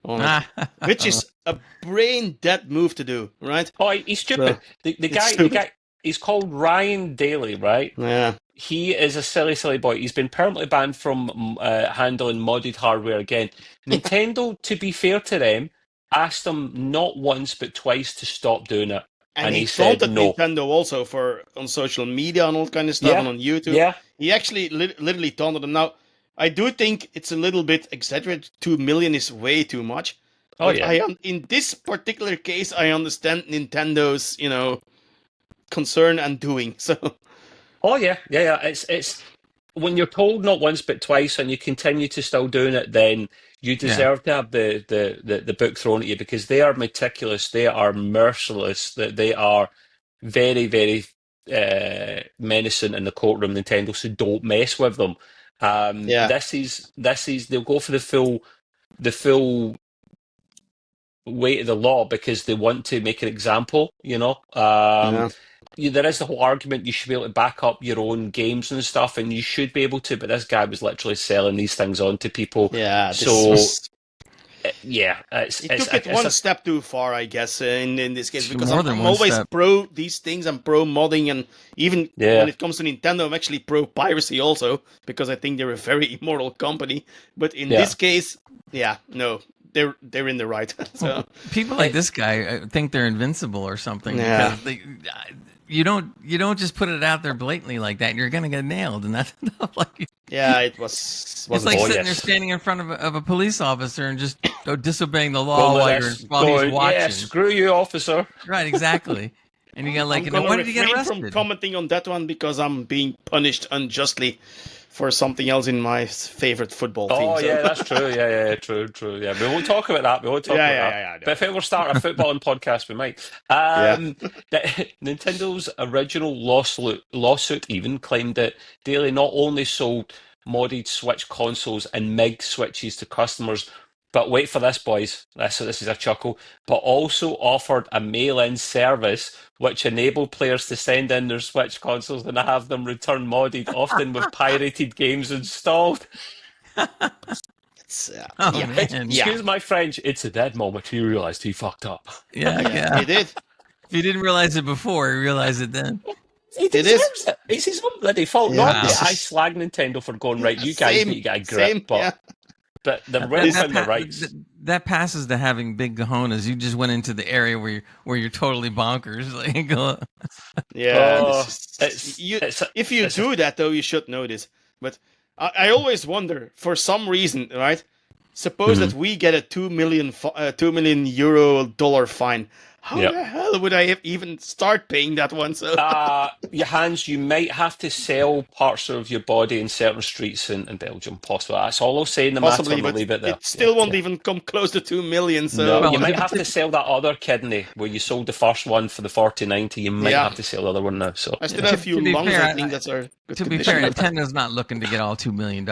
on it, which is a brain dead move to do, right? Oh, he's stupid. So, the guy, he's called Ryan Daly, right? Yeah. He is a silly boy. He's been permanently banned from handling modded hardware again. Nintendo, to be fair to them, asked him not once but twice to stop doing it. And he said taunted no. Nintendo also on social media and all kind of stuff and on YouTube. Yeah. He actually literally taunted them. Now, I do think it's a little bit exaggerated. 2 million is way too much. Oh, But yeah. in this particular case, I understand Nintendo's, concern and doing. So, Oh yeah. It's when you're told not once but twice, and you continue to still doing it, then you deserve to have the book thrown at you because they are meticulous, they are merciless, that they are very very menacing in the courtroom. Nintendo, so don't mess with them. This is they'll go for the full weight of the law because they want to make an example. There is the whole argument you should be able to back up your own games and stuff, and you should be able to. But this guy was literally selling these things on to people. yeah. He took it one step too far, I guess, in this case, because more than I'm one always step. pro these things. I'm pro modding, and even when it comes to Nintendo, I'm actually pro piracy also, because I think they're a very immoral company. But in this case, no, they're in the right. So People like this guy think they're invincible or something because you don't just put it out there blatantly like that. You're gonna get nailed, and that's like it was. it's like sitting there standing in front of a police officer and just disobeying the law while he's watching. Yeah, screw you, officer. Right, exactly. And you got like, I'm gonna why did he get refrain arrested? from commenting on that one because I'm being punished unjustly for something else in my favorite football team. Oh, so. yeah, that's true. Yeah, true. Yeah, we won't talk about that. We won't talk about that. Yeah. But if it were start a footballing podcast, we might. Nintendo's original lawsuit even claimed that Daily not only sold modded Switch consoles and MIG switches to customers, but wait for this, boys. This is a chuckle. But also offered a mail-in service which enabled players to send in their Switch consoles and have them return modded, often with pirated games installed. Excuse my French. It's at that moment he realized he fucked up. Yeah. He did. If you didn't realize it before, you realize it then. He deserves it. It's his own bloody fault. Yeah. Not that I slag Nintendo for going, right, you guys need to get a grip. But the risk and the rights. That passes to having big cojones. You just went into the area where you're totally bonkers. Like, if you do that, though, you should know this. But I always wonder, for some reason, right? Suppose that we get a $2 million euro fine. How the hell would I even start paying that one? So, Hans, you might have to sell parts of your body in certain streets in Belgium, possibly. That's all I'll say in the matter. We'll leave it there. It still won't even come close to 2 million. So, no, you might have to sell that other kidney where you sold the first one for the 4090. You might have to sell the other one now. So, I still have a few lungs. I think that's our. To be fair, Nintendo's not looking to get all $2 million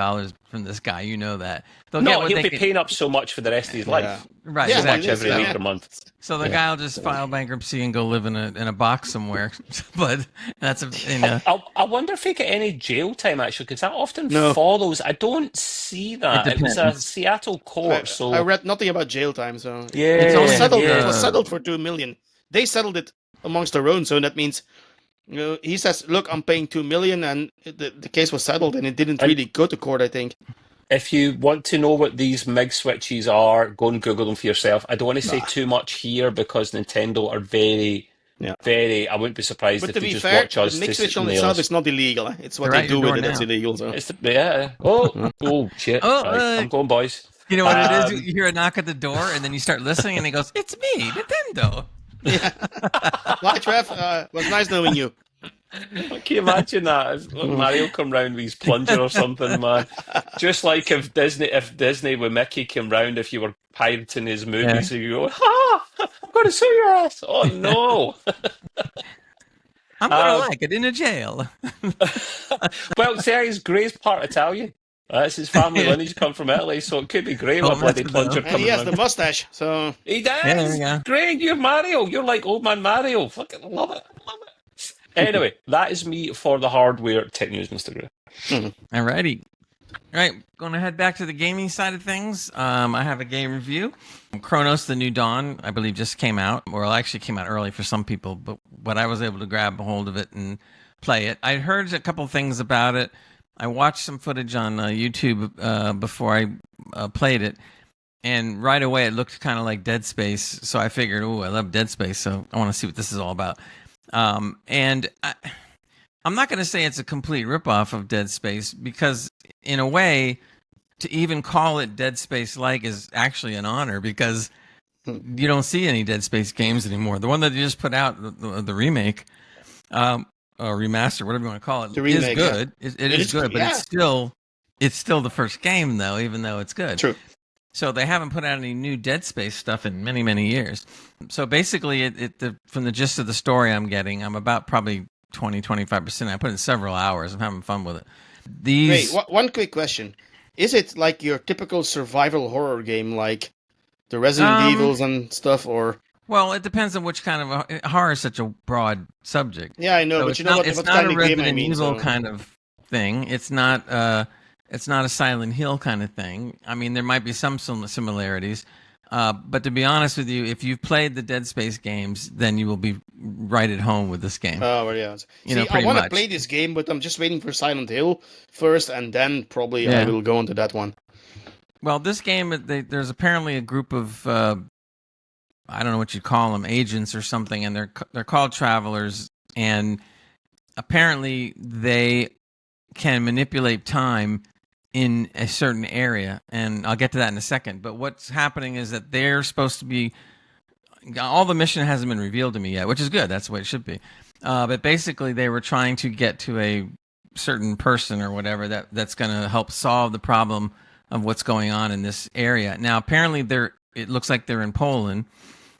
from this guy. You know that. He'll be paying up so much for the rest of his life. Right, exactly. Every week or month. So the guy will just file bankruptcy and go live in a box somewhere. But that's I wonder if he get any jail time actually, because that often follows. I don't see that. It was a Seattle court. I read nothing about jail time. So it was settled for $2 million. They settled it amongst their own. So that means. He says, "Look, I'm paying $2 million," and the case was settled, and it didn't really go to court. I think. If you want to know what these MIG switches are, go and Google them for yourself. I don't want to say too much here because Nintendo are very. I wouldn't be surprised if they just watch us. The MIG switch on itself is not illegal. It's what they do with it that's illegal. So. Oh shit! I'm going, boys. You know what it is? You hear a knock at the door, and then you start listening, and he goes, "It's me, Nintendo." Yeah. Bye, Trev. Was nice knowing you. Can you imagine that? If Mario come round with his plunger or something, man. Just like if Disney with Mickey came round, if you were pirating his movies, and you go, I'm going to sue your ass. Oh, no. I'm going to like it in a jail. Well, Sergio's Gray's part Italian. That's his family lineage come from Italy, so it could be Gray with a bloody plunger coming. And he has the mustache, so he does. Yeah, Gray, you're Mario. You're like old man Mario. Fucking love it. Anyway, that is me for the hardware tech news, Mr. Gray. Alrighty. All right, going to head back to the gaming side of things. I have a game review. Cronos: The New Dawn, I believe, just came out. Or it actually came out early for some people, but I was able to grab a hold of it and play it. I heard a couple things about it. I watched some footage on YouTube before I played it, and right away it looked kind of like Deadspace. So I figured, I love Deadspace, so I want to see what this is all about. And I'm not going to say it's a complete ripoff of Deadspace because, in a way, to even call it Deadspace-like is actually an honor because you don't see any Deadspace games anymore. The one that you just put out, the remake. Or remaster, whatever you want to call it, is good. Yeah. It is good, but it's still the first game, though, even though it's good. True. So they haven't put out any new Dead Space stuff in many, many years. So basically, from the gist of the story I'm about probably 20-25%. I put in several hours. I'm having fun with it. Wait, one quick question. Is it like your typical survival horror game, like the Resident Evils and stuff, or... Well, it depends on which kind of horror is such a broad subject. Yeah, I know, so but you know what it's kind not of a game I Resident mean. Evil kind of thing. It's not a Silent Hill kind of thing. I mean, there might be some similarities, but to be honest with you, if you've played the Dead Space games, then you will be right at home with this game. Oh, well, yeah. I want to play this game, but I'm just waiting for Silent Hill first, and then probably I will go into that one. Well, this game, there's apparently a group of I don't know what you call them, agents or something, and they're called travelers, and apparently they can manipulate time in a certain area, and I'll get to that in a second. But what's happening is that they're supposed to be. All the mission hasn't been revealed to me yet, which is good. That's the way it should be. But basically, they were trying to get to a certain person or whatever that's going to help solve the problem of what's going on in this area. Now, apparently, it looks like they're in Poland,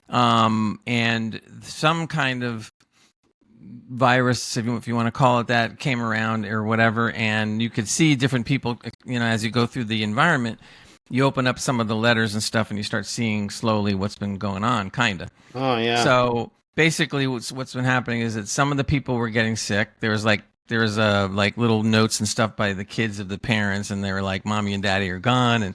and some kind of virus, if you want to call it that, came around or whatever, and you could see different people. As you go through the environment, you open up some of the letters and stuff, and you start seeing slowly what's been going on, kind of. Oh yeah. So basically, what's been happening is that some of the people were getting sick. There was like little notes and stuff by the kids of the parents, and they were like, "Mommy and Daddy are gone," and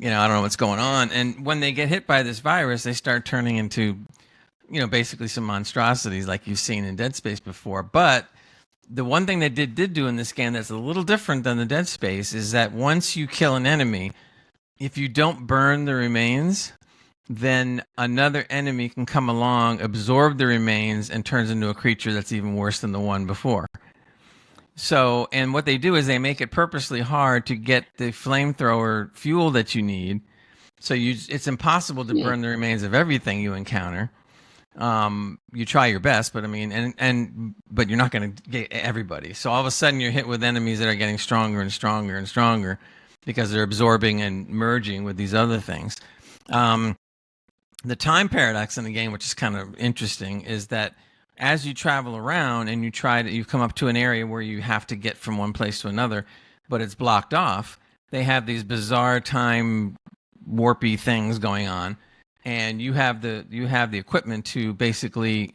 I don't know what's going on. And when they get hit by this virus, they start turning into, basically some monstrosities like you've seen in Deadspace before. But the one thing they did do in this game that's a little different than the Deadspace is that once you kill an enemy, if you don't burn the remains, then another enemy can come along, absorb the remains, and turns into a creature that's even worse than the one before. So, and what they do is they make it purposely hard to get the flamethrower fuel that you need. So it's impossible to burn the remains of everything you encounter. You try your best, but but you're not going to get everybody. So all of a sudden you're hit with enemies that are getting stronger and stronger and stronger, because they're absorbing and merging with these other things. The time paradox in the game, which is kind of interesting, is that as you travel around and you come up to an area where you have to get from one place to another, but it's blocked off, they have these bizarre time warpy things going on, and you have the equipment to basically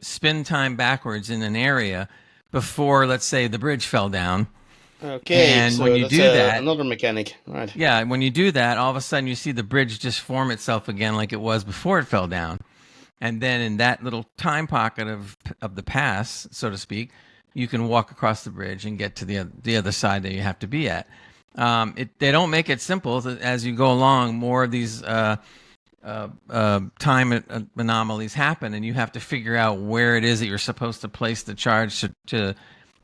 spin time backwards in an area before, let's say, the bridge fell down. Okay, and so when you that's do that, another mechanic, right? Yeah, when you do that, all of a sudden you see the bridge just form itself again like it was before it fell down. And then in that little time pocket of the past, so to speak, you can walk across the bridge and get to the other side that you have to be at. They don't make it simple. As you go along, more of these time anomalies happen, and you have to figure out where it is that you're supposed to place the charge to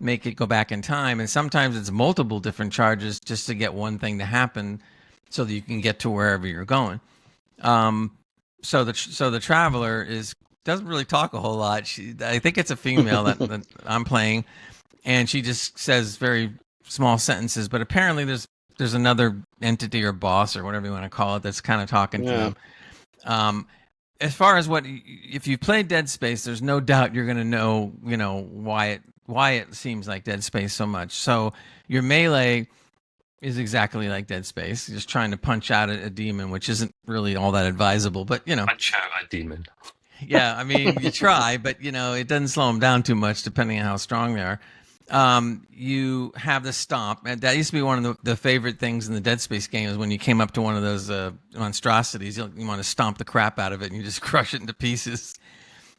make it go back in time. And sometimes it's multiple different charges just to get one thing to happen so that you can get to wherever you're going. So the traveler doesn't really talk a whole lot. I think it's a female that I'm playing, and she just says very small sentences, but apparently there's another entity or boss or whatever you want to call it that's kind of talking to them. As far as if you played Dead Space, there's no doubt you're going to know, why it seems like Dead Space so much. So your melee is exactly like Dead Space, just trying to punch out a demon, which isn't really all that advisable, but Punch out a demon. Yeah, I mean, you try, but it doesn't slow them down too much depending on how strong they are. You have the stomp, and that used to be one of the favorite things in the Dead Space games. When you came up to one of those monstrosities, you want to stomp the crap out of it, and you just crush it into pieces.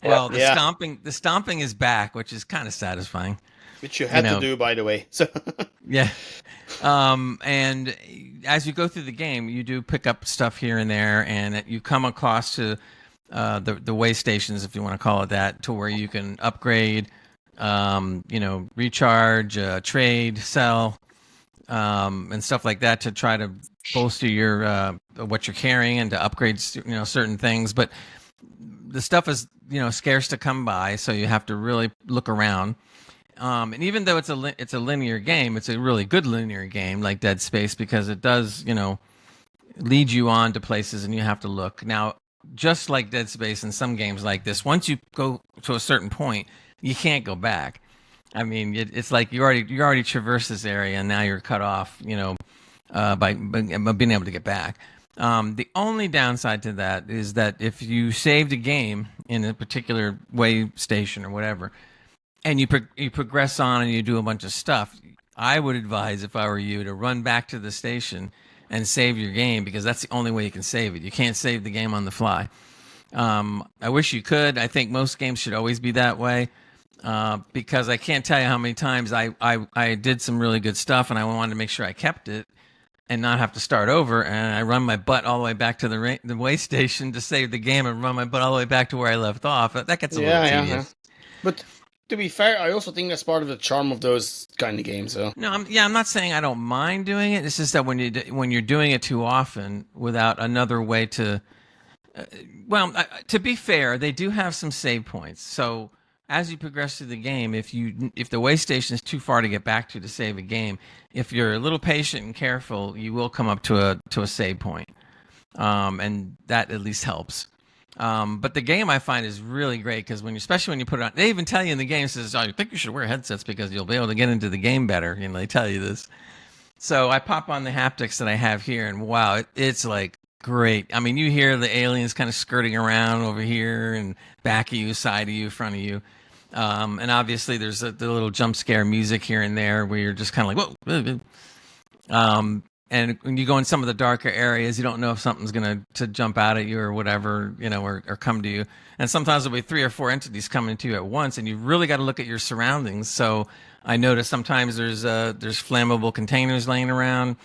Well, the stomping is back, which is kind of satisfying. Which you had to do, by the way. So yeah. And as you go through the game, you do pick up stuff here and there, and you come across to the way stations, if you want to call it that, to where you can upgrade, recharge, trade, sell, and stuff like that to try to bolster your what you're carrying and to upgrade certain things. But the stuff is scarce to come by, so you have to really look around. And even though it's a linear game, it's a really good linear game like Dead Space, because it does lead you on to places and you have to look. Now, just like Dead Space and some games like this, once you go to a certain point, you can't go back. I mean, it's like you already traversed this area, and now you're cut off, by being able to get back. The only downside to that is that if you saved a game in a particular way station or whatever, and you progress on and you do a bunch of stuff, I would advise, if I were you, to run back to the station and save your game, because that's the only way you can save it. You can't save the game on the fly. I wish you could. I think most games should always be that way, because I can't tell you how many times I did some really good stuff and I wanted to make sure I kept it and not have to start over, and I run my butt all the way back to the way station to save the game and run my butt all the way back to where I left off. That gets a little tedious. But to be fair, I also think that's part of the charm of those kind of games. So No, I'm not saying I don't mind doing it. It's just that when you're doing it too often without another way to, to be fair, they do have some save points. So as you progress through the game, if the way station is too far to get back to save a game, if you're a little patient and careful, you will come up to a save point, and that at least helps. But the game I find is really great because especially when you put it on, they even tell you in the game, says, "Oh, you think you should wear headsets because you'll be able to get into the game better." You know, they tell you this. So I pop on the haptics that I have here, and wow, it's like great. I mean, you hear the aliens kind of skirting around over here and back of you, side of you, front of you. And obviously there's the little jump scare music here and there where you're just kind of like, whoa. And when you go in some of the darker areas, you don't know if something's going to jump out at you or whatever, you know, or come to you. And sometimes there'll be 3 or 4 entities coming to you at once, and you really got to look at your surroundings. So I notice sometimes there's flammable containers laying around,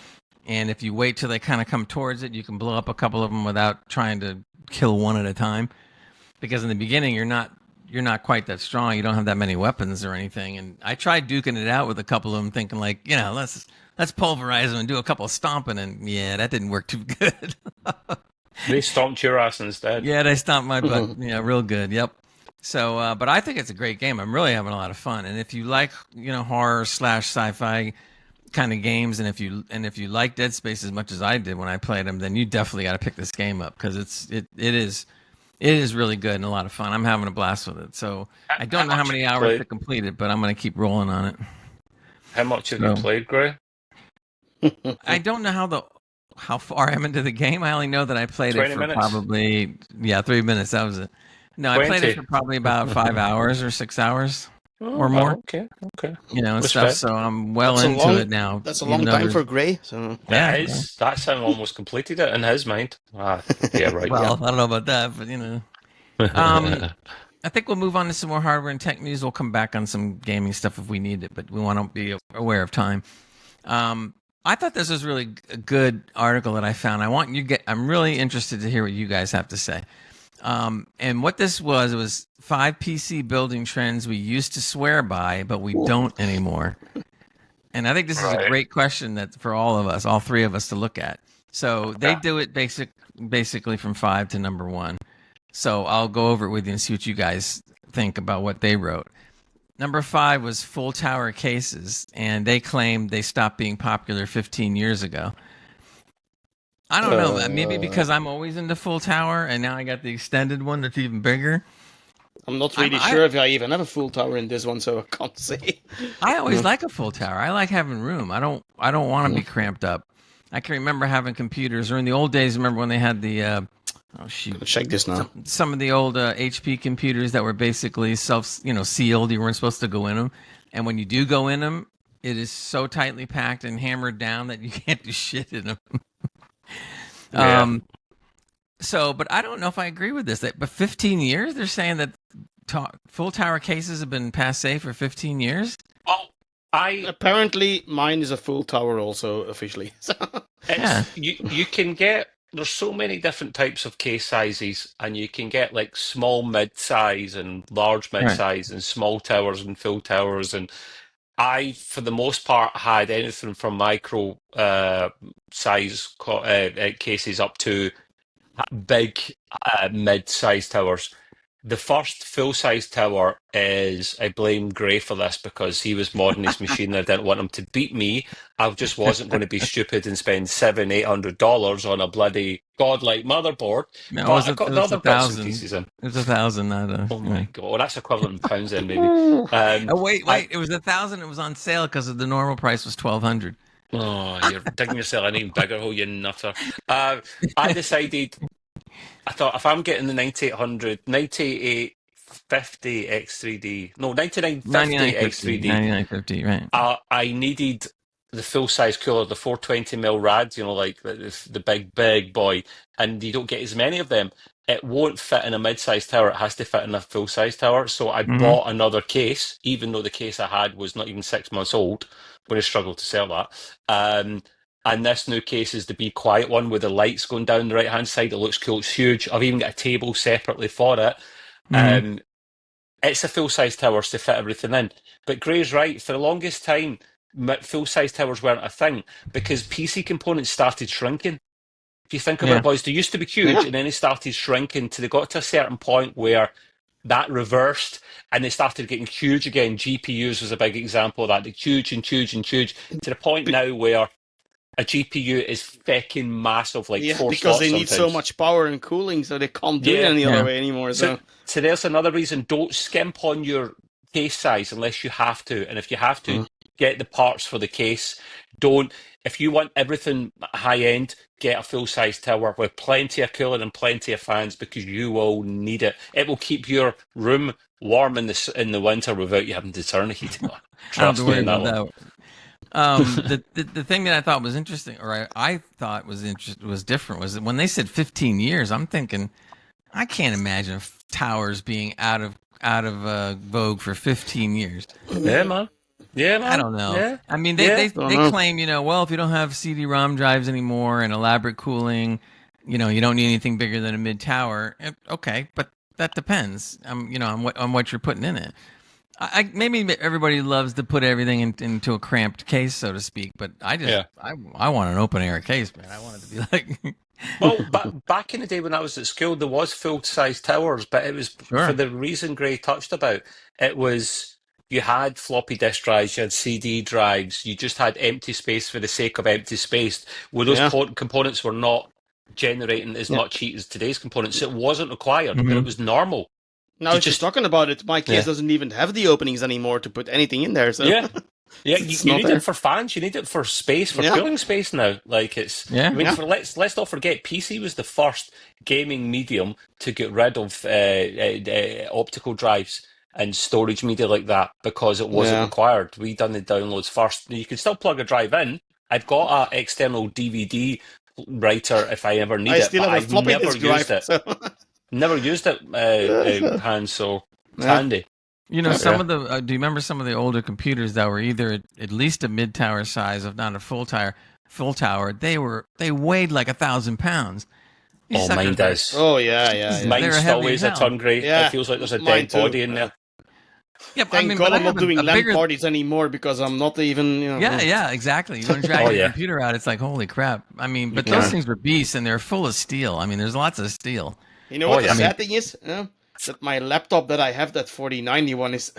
and if you wait till they kind of come towards it, you can blow up a couple of them without trying to kill one at a time. Because in the beginning, you're not quite that strong. You don't have that many weapons or anything. And I tried duking it out with a couple of them, thinking like, you know, let's pulverize them and do a couple of stomping, and yeah, that didn't work too good. They stomped your ass instead. Yeah, they stomped my butt. Yeah, real good. Yep. So, but I think it's a great game. I'm really having a lot of fun. And if you like, you know, horror / sci-fi kind of games, and if you like Dead Space as much as I did when I played them, then you definitely got to pick this game up because it is really good and a lot of fun. I'm having a blast with it. So I don't know how many hours to complete it, but I'm going to keep rolling on it. How much have you played, Gray? I don't know how far I'm into the game. I only know that I played it for probably 3 minutes. That was it. No, 20. I played it for probably about 5 hours or 6 hours or more. Okay. You know, and stuff. So I'm into it now. That's a long time for Gray. So that sound almost completed it in his mind. Yeah, right. Well, I don't know about that, but you know. I think we'll move on to some more hardware and tech news. We'll come back on some gaming stuff if we need it, but we want to be aware of time. I thought this was really a good article that I found. I'm really interested to hear what you guys have to say. And what this was, it was 5 PC building trends we used to swear by, but we don't anymore. And I think this is a great question that for all of us, all 3 of us to look at. So they do it basically from 5 to number 1. So I'll go over it with you and see what you guys think about what they wrote. Number 5 was full tower cases, and they claimed they stopped being popular 15 years ago. I don't know. Maybe because I'm always into full tower, and now I got the extended one that's even bigger. I'm not really sure if I even have a full tower in this one, so I can't say. I always like a full tower. I like having room. I don't want to be cramped up. I can remember having computers, or in the old days, remember when they had the check this now. Some of the old HP computers that were basically sealed. You weren't supposed to go in them, and when you do go in them, it is so tightly packed and hammered down that you can't do shit in them. But I don't know if I agree with this. But 15 years, they're saying that full tower cases have been passé for 15 years. Well, apparently mine is a full tower also officially. You can get. There's so many different types of case sizes, and you can get like small mid-size and large mid-size and small towers and full towers. And I, for the most part, had anything from micro size cases up to big mid-size towers. The first full-size tower is, I blame Gray for this because he was modding his machine and I didn't want him to beat me. I just wasn't going to be stupid and spend $700-800 on a bloody godlike motherboard. No, but I got the other bits and pieces in. It was 1,000, not Oh my god, that's equivalent in pounds then, maybe. Wait, it was 1,000. It was on sale because the normal price was 1,200. Oh, you're digging yourself an even bigger hole, you nutter. I decided, I thought if I'm getting the 9850 X3D, no, 9950 X3D, 9950, right? I needed the full size cooler, the 420mm rad, like the big boy, and you don't get as many of them. It won't fit in a mid-sized tower. It has to fit in a full-size tower. So I bought another case, even though the case I had was not even 6 months old. I'm going to struggle to sell that. And this new case is the Be Quiet one with the lights going down the right-hand side. It looks cool. It's huge. I've even got a table separately for it. it's a full-size towers to fit everything in. But Gray's right. For the longest time, full-size towers weren't a thing because PC components started shrinking. If you think about Yeah. it, boys, they used to be huge, and then they started shrinking till they got to a certain point where that reversed, and they started getting huge again. GPUs was a big example of that. They're huge and huge and huge to the point now where a GPU is fecking massive, like Yeah, 4 because slots they need so sometimes. much power and cooling, so they can't do it Yeah. any other Yeah. way anymore. So, So there's another reason. Don't skimp on your case size unless you have to. And if you have to, get the parts for the case. Don't. If you want everything high end, get a full size tower with plenty of cooling and plenty of fans because you will need it. It will keep your room warm in the winter without you having to turn the heating on. I don't have Trust to me worry on that about one. that. The thing that I thought was interesting, or I thought was different, was that when they said 15 years, I'm thinking, I can't imagine towers being out of vogue for 15 years. Yeah, man. Yeah, man. I don't know. Yeah. I mean, Yeah. they claim, well, if you don't have CD-ROM drives anymore and elaborate cooling, you don't need anything bigger than a mid tower. Okay, but that depends. On what you're putting in it. Maybe everybody loves to put everything into a cramped case, so to speak. But I want an open air case, man. I want it to be like. Well, back in the day when I was at school, there was full-size towers, but it was for the reason Gray touched about. It was you had floppy disk drives, you had CD drives, you just had empty space for the sake of empty space, where those components were not generating as much heat as today's components. It wasn't required, but it was normal. now if you're talking about it, my case doesn't even have the openings anymore to put anything in there. So. Yeah. Yeah, you need it for fans. You need it for space, for cooling space now. Like it's. Yeah. I mean, let's not forget, PC was the first gaming medium to get rid of optical drives and storage media like that because it wasn't required. We done the downloads first. You can still plug a drive in. I've got an external DVD writer if I ever need I it, still but have a I've floppy never disk used drive. it. So. Never used it, Hans. So it's handy. Some of the. Do you remember some of the older computers that were either at least a mid tower size, if not a full tower? They weighed like 1,000 pounds. Oh, mine does. Oh yeah. Mine still weighs a ton, Gray. Yeah, it feels like there's a mine dead too. body in there. Yeah, Thank God I'm not doing LAN parties anymore because I'm not even. Yeah, exactly. You don't drag your computer out. It's like holy crap. I mean, but those things were beasts and they're full of steel. I mean, there's lots of steel. You know what the sad thing is? That my laptop that I have, that 4090 one, is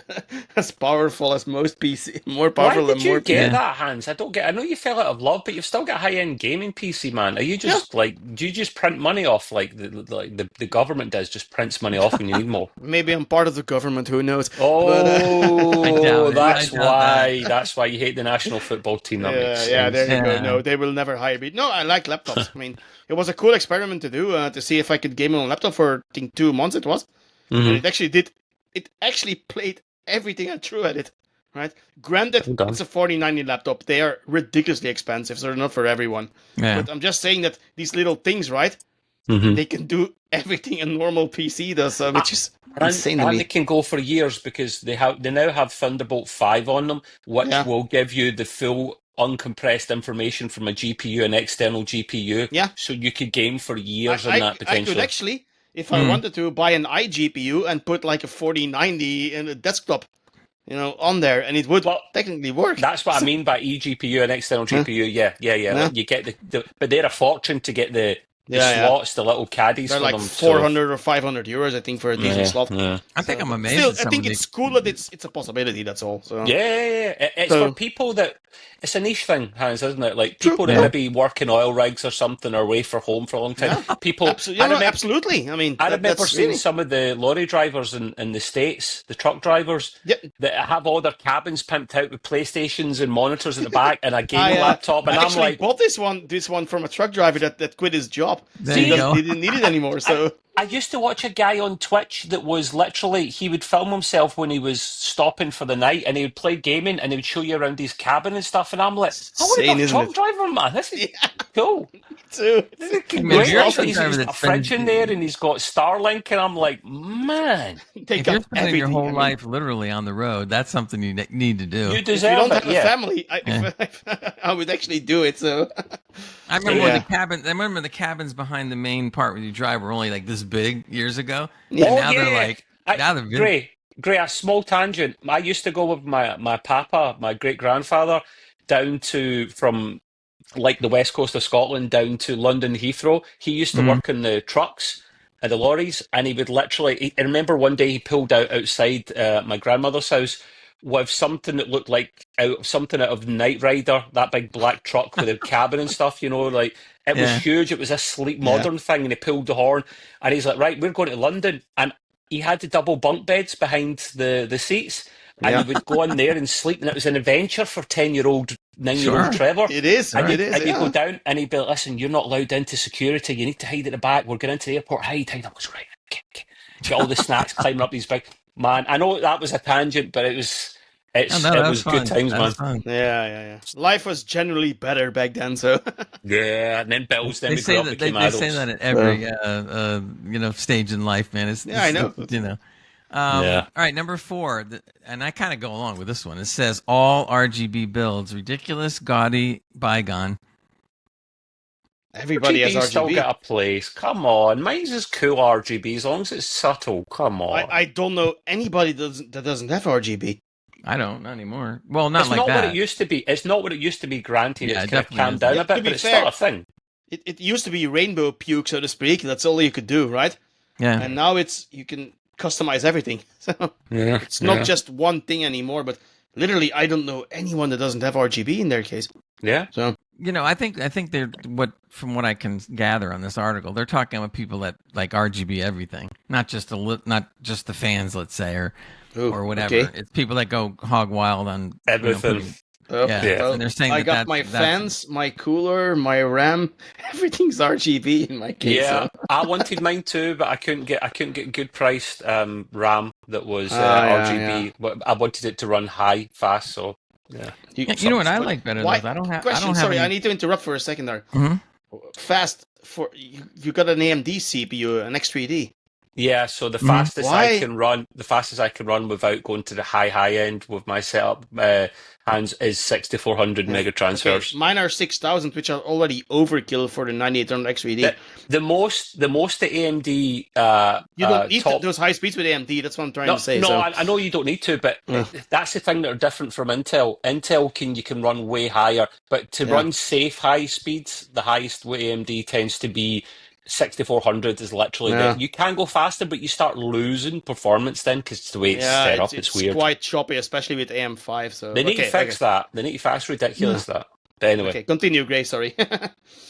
as powerful as most PC, more powerful than more. Why did you get that, Hans? I don't get. I know you fell out of love, but you've still got a high-end gaming PC, man. Are you just do you just print money off like the government does? Just prints money off when you need more. Maybe I'm part of the government. Who knows? Oh, that's why. That's why you hate the national football team. That makes sense. Yeah, there you go. No, they will never hire me. No, I like laptops. I mean, it was a cool experiment to do to see if I could game on a laptop for I think 2 months. It was. And it actually did. It actually played everything I threw at it. Right. Granted, it's a 4090 laptop. They are ridiculously expensive, so they're not for everyone. Yeah. But I'm just saying that these little things, right? They can do everything a normal PC does, which is insane to me. And they can go for years because they now have Thunderbolt 5 on them, which will give you the full uncompressed information from a GPU, an external GPU. Yeah. So you could game for years on that potentially. I could actually. If I wanted to buy an iGPU and put like a 4090 in a desktop, on there, and it would technically work. That's what I mean by eGPU and external GPU. Yeah. You get but they're a fortune to get the slots, the little caddies they're for like them. 400 or 500 euros, I think, for a decent slot. Yeah. I think I'm amazed. Still, I think it's cool that it's a possibility. That's all. So It's for people that. It's a niche thing, Hans, isn't it? Like people that maybe work in oil rigs or something, or away from home for a long time. People, absolutely. I mean, I remember seeing some of the lorry drivers in the States, the truck drivers, that have all their cabins pimped out with PlayStations and monitors at the back and a gaming laptop. And I'm like, bought this one from a truck driver that quit his job. He didn't need it anymore. So. I used to watch a guy on Twitch that was literally, he would film himself when he was stopping for the night and he would play gaming and he would show you around his cabin and stuff. And I'm like, I want to be a truck driver, man. This is cool. Me too. He's got a fridge in there and he's got Starlink and I'm like, man. If you're spending your whole life literally on the road, that's something you need to do. You deserve if you don't have a family, I would actually do it. So I remember the cabins behind the main part where you drive were only like this big years ago. And now they're like, Gray, Gray, a small tangent. I used to go with my papa, my great grandfather, down to from like the west coast of Scotland down to London Heathrow. He used to Mm. work in the trucks and the lorries, and he would literally. I remember one day he pulled out outside my grandmother's house with something that looked like something out of Knight Rider, that big black truck with a cabin and stuff. You know, like it was Yeah. huge. It was a sleek modern thing, and he pulled the horn, and he's like, "Right, we're going to London," and he had the double bunk beds behind the seats. And he would go in there and sleep, and it was an adventure for 10-year-old, 9-year-old Sure. Trevor. It is. And, It is. and you Yeah. go down, and he'd be like, "Listen, you're not allowed into security. You need to hide at the back. We're going into the airport. Hide." I was right. Get all the snacks, climbing up these big. Man, I know that was a tangent, but it was Oh, no, it that was fun. good times, That man. was fun. Yeah. Life was generally better back then, so. Yeah, and then bills. Then They we say grew up, that became they adults. say that at every stage in life, man. Yeah, I know. Yeah. All right, number 4, and I kind of go along with this one. It says all RGB builds, ridiculous, gaudy, bygone. Everybody has RGB still RGB. got a place. Come on, mine's is cool RGB as long as it's subtle. Come on. I don't know anybody that doesn't have RGB. I don't, not anymore. Well, not It's like not that. what it used to be. It's not what it used to be. Granted, Yeah, it's it kind of definitely calmed is. down Yeah, a bit, to be but it's fair, still a thing. It used to be rainbow puke, so to speak. That's all you could do, right? Yeah. And now you can customize everything. So Yeah, it's not just one thing anymore, but literally I don't know anyone that doesn't have RGB in their case. yeah. So I think they're from what I can gather on this article, they're talking about people that like RGB everything, not just the fans, let's say, or whatever. okay. It's people that go hog wild on Everything. Yeah, Yeah. and they're saying I that got that's- my that's- fans, my cooler, my RAM, everything's RGB in my case. Yeah, So. I wanted mine too, but I couldn't get good priced RAM that was Yeah, RGB. But I wanted it to run high, fast. So yeah. You know what I like better? Why? Though? I don't have. Question. I don't have Sorry, any- I need to interrupt for a second there. Mhm. Fast for you got an AMD CPU, an X3D. Yeah, so the Mhm. fastest Why? the fastest I can run without going to the high end with my setup hands is 6400 mega transfers. Okay, mine are 6000, which are already overkill for the 9800 X3D. The most the AMD You don't need top those high speeds with AMD. That's what I'm trying to say. No, so. I know you don't need to, but that's the thing that are different from Intel. Intel you can run way higher, but to run safe high speeds, the highest with AMD tends to be 6400 is literally you can go faster, but you start losing performance then because it's the way it's set up. It's weird. It's quite choppy, especially with AM5. So They need to fix that. They need to fix ridiculous that. But anyway, Okay, continue, Gray. Sorry.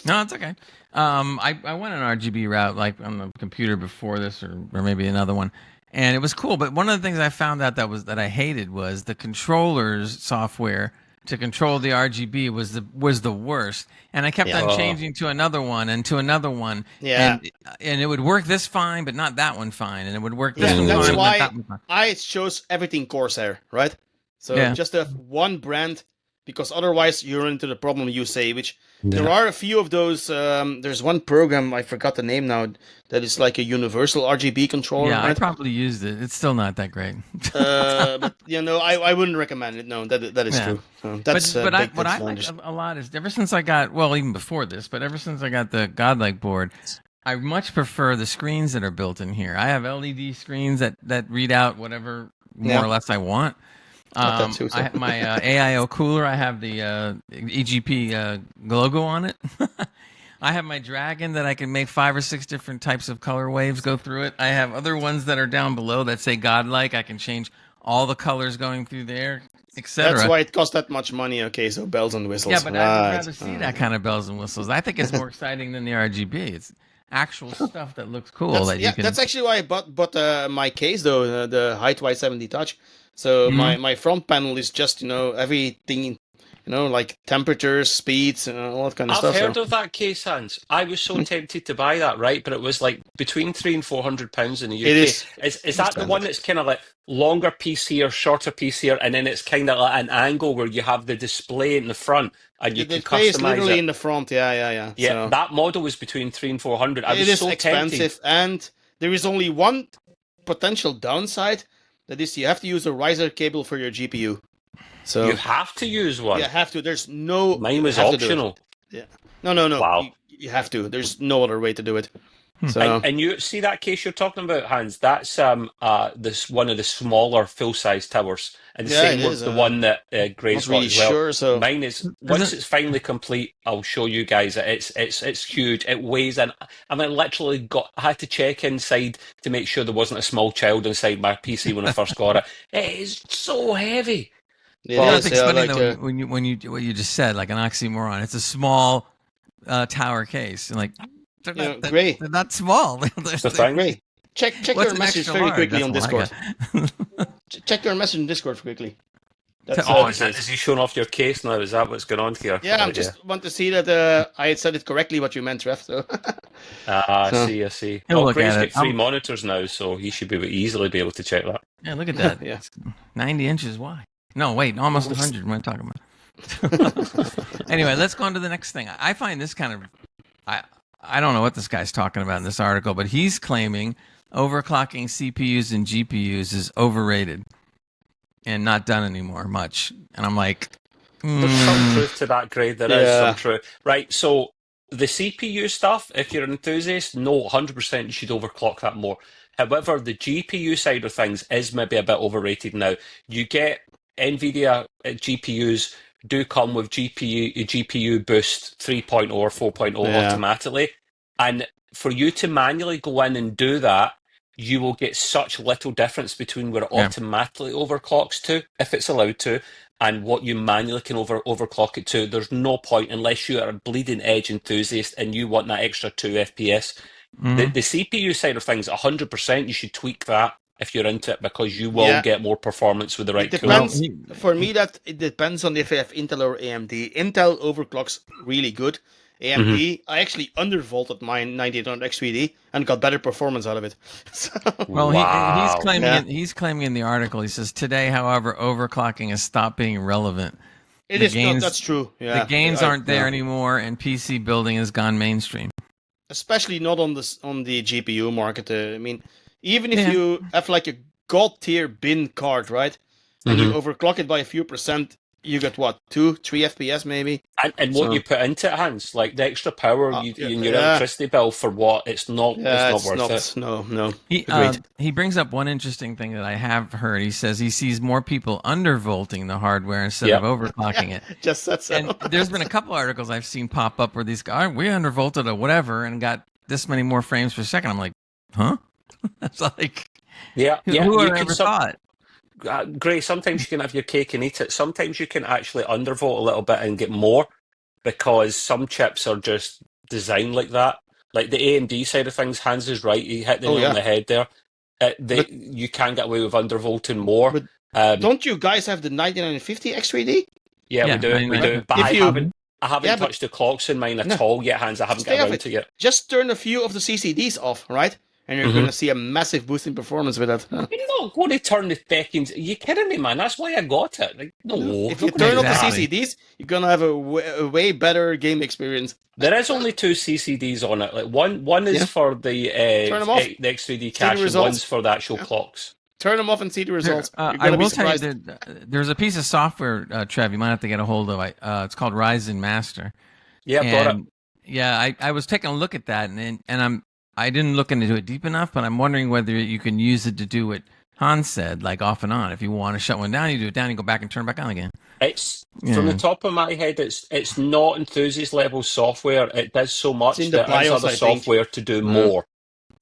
No, it's okay. I went an RGB route like on the computer before this, or maybe another one, and it was cool. But one of the things I found out that I hated was the controllers software to control the RGB was the worst, and I kept on changing to another one and to another one. Yeah. and it would work this fine, but not that one fine, and it would work this one That's fine, but not why that one fine. I chose everything Corsair, right? So Yeah. just to have one brand, because otherwise you run into the problem you say, which there are a few of those. There's one program, I forgot the name now, that is like a universal RGB controller. Yeah, I right? probably used it. It's still not that great. But I wouldn't recommend it. No, that is Yeah. true. So that's what I like advantage. a lot is ever since I got even before this, but ever since I got the Godlike board, I much prefer the screens that are built in here. I have LED screens that read out whatever more or less I want. Got that too, so. I have my AIO cooler. I have the EGP logo on it. I have my Dragon that I can make 5 or 6 different types of color waves go through it. I have other ones that are down below that say Godlike. I can change all the colors going through there, etc. That's why it costs that much money. Okay, so bells and whistles. Yeah, but I'd Right. rather see that kind of bells and whistles. I think it's more exciting than the RGB. It's actual stuff that looks cool. That's actually why I bought my case though, the Height Y70 Touch. So my front panel is just everything, like temperatures, speeds, and all that kind of I've stuff. heard so. of that case, Hans. I was so tempted to buy that, right? But it was like between £300 and £400 in the UK. It is. Is that the one that's kind of like longer piece here, shorter piece here, and then it's kind of like an angle where you have the display in the front and you The can display is customize literally it? in the front. Yeah. Yeah, So that model was between £300 and £400. I it was is so expensive, and there is only one potential downside. That is, you have to use a riser cable for your GPU. So tempted. You have to use one. you have to. There's no. Mine was you have to do it. optional. Yeah. No. Wow. You have to. There's no other way to do it. So And you see that case you're talking about, Hans? That's this one of the smaller full-size towers, and the yeah, same it with is. the one that Gray's Not got really as well. sure. So Mine is once it's finally complete, I'll show you guys. It's huge. It weighs, and I mean, literally I had to check inside to make sure there wasn't a small child inside my PC when I first got it. It is so heavy. it You know, I is, think it's funny like, though when you what you just said, like an oxymoron. It's a small tower case, and like Gray. they're not small. The thing. Gray. Check What's your an message extra very large? quickly That's on what I Discord. Check your message on Discord quickly. That's, Oh, is he showing off your case now? Is that what's going on here? yeah, I just want to see that I had said it correctly what you meant, Trev. So. I So- see. He'll Well, look Gray's at got it. 3 monitors now, so he should easily be able to check that. Yeah, look at that. Yeah. It's 90 inches wide. No, wait, almost 100. What am I talking about? Anyway, let's go on to the next thing. I find this kind of I don't know what this guy's talking about in this article, but he's claiming overclocking CPUs and GPUs is overrated and not done anymore much. And I'm like, There's some truth to that, Gray. There is Yeah. some truth. Right, so the CPU stuff, if you're an enthusiast, no, 100% you should overclock that more. However, the GPU side of things is maybe a bit overrated now. You get Nvidia GPUs do come with GPU boost 3.0 or 4.0 Yeah. automatically. And for you to manually go in and do that, you will get such little difference between where it Yeah. automatically overclocks to, if it's allowed to, and what you manually can overclock it to. There's no point unless you are a bleeding edge enthusiast and you want that extra 2 FPS. The CPU side of things, 100%, you should tweak that if you're into it, because you will Yeah. get more performance with the right It cooling. depends. For me, it depends on if I have Intel or AMD. Intel overclocks really good. AMD, I actually undervolted my 9800 X3D and got better performance out of it. So, well, Wow. he's claiming in the article, he says, today, however, overclocking has stopped being relevant. it The is gains- not. That's true. Yeah, The gains aren't there yeah. anymore, and PC building has gone mainstream. Especially not on the GPU market. I mean, even if Yeah. you have like a god tier bin card, right, and you overclock it by a few percent, you get what, 2-3 FPS maybe. And what So- you put into it, Hans, like the extra power in your yeah. electricity bill for what? It's not. Yeah, it's not worth it. No. He Agreed. he brings up one interesting thing that I have heard. He says he sees more people undervolting the hardware instead of overclocking it. Just said so. And there's been a couple articles I've seen pop up where these guys, we undervolted or whatever and got this many more frames per second. I'm like, huh? That's like, Yeah. who You would can have ever thought? Gray, sometimes you can have your cake and eat it. Sometimes you can actually undervolt a little bit and get more, because some chips are just designed like that. Like the AMD side of things, Hans is right. He hit the nail on the head there. You can get away with undervolting more. But don't you guys have the 9950 X3D? Yeah, Yeah, we do. We do. But If I you- haven't Yeah, but- touched the clocks in mine at No. all yet, Hans. I haven't Stay got off around it. to it yet. Just turn a few of the CCDs off, right? And you're going to see a massive boost in performance with that. You're not going to turn the seconds. Are you kidding me, man? That's why I got it. Like, no. If you not gonna turn do off the that. Exactly. CCDs, you're going to have a way better game experience. There is only 2 CCDs on it. Like one is Yeah. for the Turn 'em off. the X3D the cache, and results. one's for the actual clocks. Turn them off and see the results. You're I going to be will tell you surprised. that there's a piece of software, Trev, you might have to get a hold of. It's called Ryzen Master. Yeah, I've got it. And yeah, I was taking a look at that, and I didn't look into it deep enough, but I'm wondering whether you can use it to do what Hans said, like off and on. If you want to shut one down, you do it down, you go back and turn it back on again. It's from the Yeah. top of my head. It's not enthusiast level software. It does so much It's in the that there's BIOS, other I think. software to do more.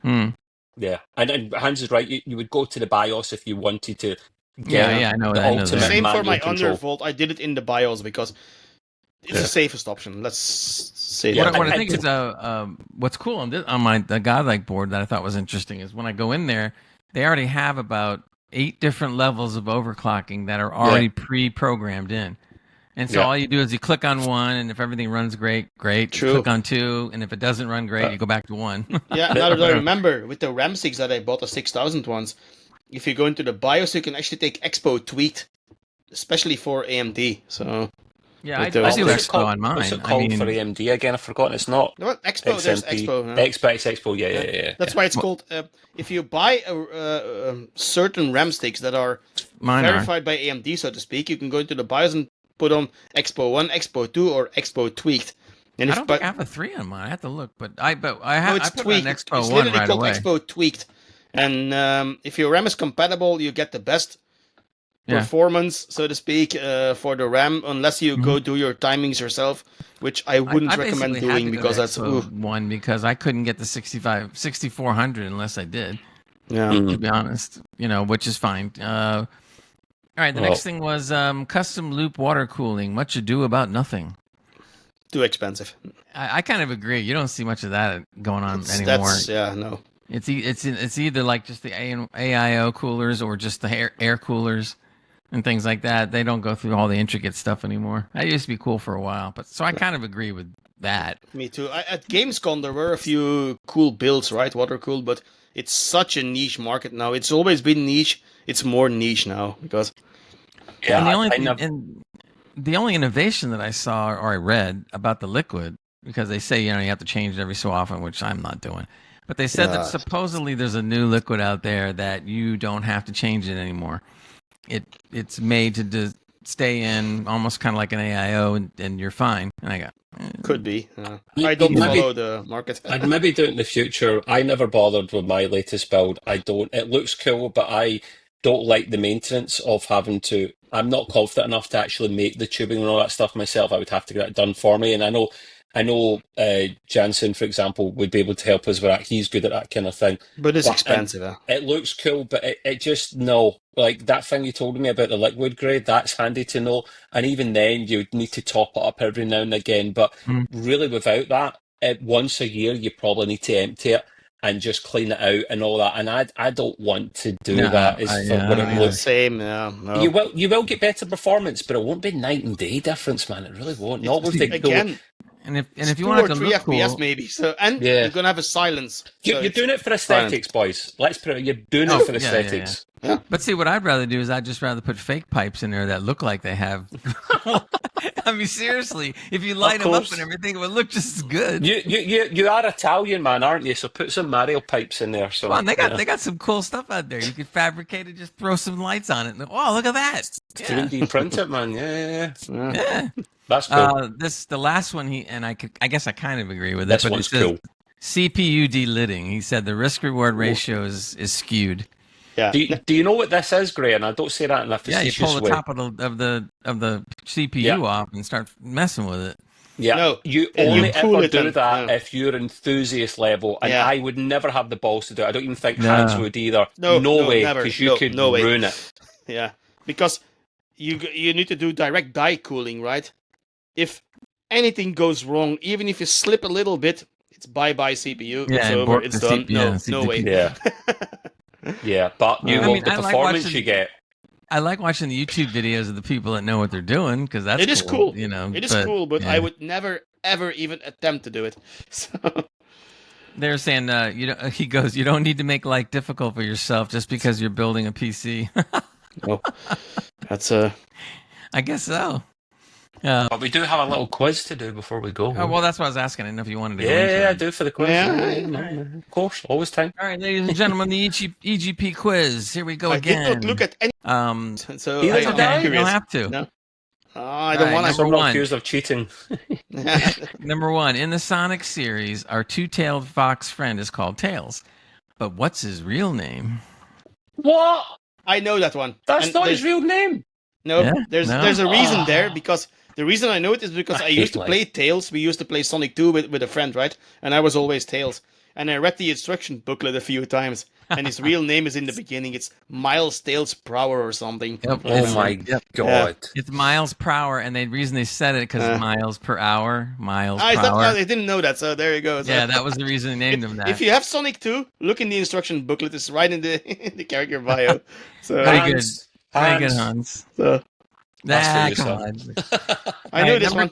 Hmm. Yeah, and Hans is right. You would go to the BIOS if you wanted to get Yeah, I know the that. I know ultimate that. Same for manual my control. undervolt. I did it in the BIOS because it's the safest option. Let's say Yeah, that. What I and think is what's cool on the Godlike board that I thought was interesting is when I go in there, they already have about 8 different levels of overclocking that are already pre-programmed in. And so Yeah. all you do is you click on one, and if everything runs great. You True. click on 2, and if it doesn't run great, you go back to 1. Yeah, now that I remember, with the RAM 6 that I bought, the 6000 ones, if you go into the BIOS, you can actually take Expo Tweaked, especially for AMD. So, Yeah, I With do those- What's it Expo called- on mine. What's it I called mean, for AMD again? I've forgotten. It's not what Expo? There's XMP. Expo. Huh? Expo. Yeah. That's why it's called. If you buy certain RAM sticks that are mine are. verified by AMD, so to speak, you can go into the BIOS and put on Expo 1, Expo 2, or Expo Tweaked. And I if don't think I have a 3 on mine. I have to look, but I no, I it's put it tweaked. on Expo It's 1 literally right called away. Expo Tweaked. And if your RAM is compatible, you get the best Yeah. performance, so to speak, for the RAM, unless you go do your timings yourself, which I wouldn't I recommend basically had doing to go because to that's Expo 1 because I couldn't get the 6400 unless I did. yeah. To be honest, which is fine. All right, the next thing was custom loop water cooling. Much ado about nothing. Too expensive. I kind of agree. You don't see much of that going on anymore. That's no. It's either like just the AIO coolers or just the air coolers and things like that. They don't go through all the intricate stuff anymore. That used to be cool for a while, but so I kind of agree with that. Me too. At Gamescom there were a few cool builds, right? Water cooled, but it's such a niche market now. It's always been niche. It's more niche now because Yeah, and the only innovation that I saw or I read about the liquid, because they say you have to change it every so often, which I'm not doing. But they said that supposedly there's a new liquid out there that you don't have to change it anymore. It's made to stay in almost kind of like an AIO, and you're fine. And I got could be. I don't follow the market. I'd maybe do it in the future. I never bothered with my latest build. I don't. It looks cool, but I don't like the maintenance of having to. I'm not confident enough to actually make the tubing and all that stuff myself. I would have to get it done for me, and I know Jansen, for example, would be able to help us with that. He's good at that kind of thing. But it's expensive. It looks cool, but it just, no. Like that thing you told me about the liquid grade, that's handy to know. And even then, you'd need to top it up every now and again. But really, without that, once a year, you probably need to empty it and just clean it out and all that. And I don't want to do that. What it looks. Same, yeah. No. You will get better performance, but it won't be night and day difference, man. It really won't. Not with the again. And if you 2 want or to 3 look FPS cool, maybe. So you're gonna have a silence. You're doing it for aesthetics, boys. Let's put it. You're doing it for aesthetics. Yeah. But see, what I'd rather do is I'd just rather put fake pipes in there that look like they have. I mean, seriously, if you light them up and everything, it would look just as good. You are Italian, man, aren't you? So put some Mario pipes in there. So come on, they got some cool stuff out there. You could fabricate it, just throw some lights on it. And, oh, look at that! 3D print it, man. Yeah. That's cool. The last one I guess I kind of agree with this it. But one's cool. CPU delidding. He said the risk reward ratio is skewed. Yeah. Do you know what this is, Gray? And I don't say that in a facetious way. Yeah, you pull the top of the CPU off and start messing with it. Yeah, no, you only ever do that yeah. if you're enthusiast level, and I would never have the balls to do it. I don't even think No. Hans would either. No way, because you could ruin it. Yeah, because you need to do direct die cooling, right? If anything goes wrong, even if you slip a little bit, it's bye-bye CPU. Yeah, it's over. It's done. No way. Yeah. Yeah, but the performance you get. I like watching the YouTube videos of the people that know what they're doing because it is cool. It is cool, but I would never ever even attempt to do it. So. They're saying, he goes, you don't need to make life difficult for yourself just because you're building a PC. Well, that's I guess so. But we do have a little quiz to do before we go. Oh, well, that's what I was asking. I didn't know if you wanted to go into I it. do for the quiz. Of course, always time. All right, ladies and gentlemen, the EGP quiz. Here we go again. I did not look at any. So you don't have to. No. I don't want to. Number one, accused of cheating. Number one, in the Sonic series, our two-tailed fox friend is called Tails, but what's his real name? What? I know that one. That's not his real name. No, there's a reason there because. The reason I know it is because I used to play Tails. We used to play Sonic 2 with a friend, right? And I was always Tails. And I read the instruction booklet a few times. And his real name is in the beginning. It's Miles Tails Prower or something. Yep. Oh my God. Yeah. It's miles per hour. And the reason they said it because miles per hour. I didn't know that, so there you go. So, yeah, that was the reason they named him that. If you have Sonic 2, look in the instruction booklet. It's right in the character bio. So, Very good. Very good, Hans. So... come on. I know this one.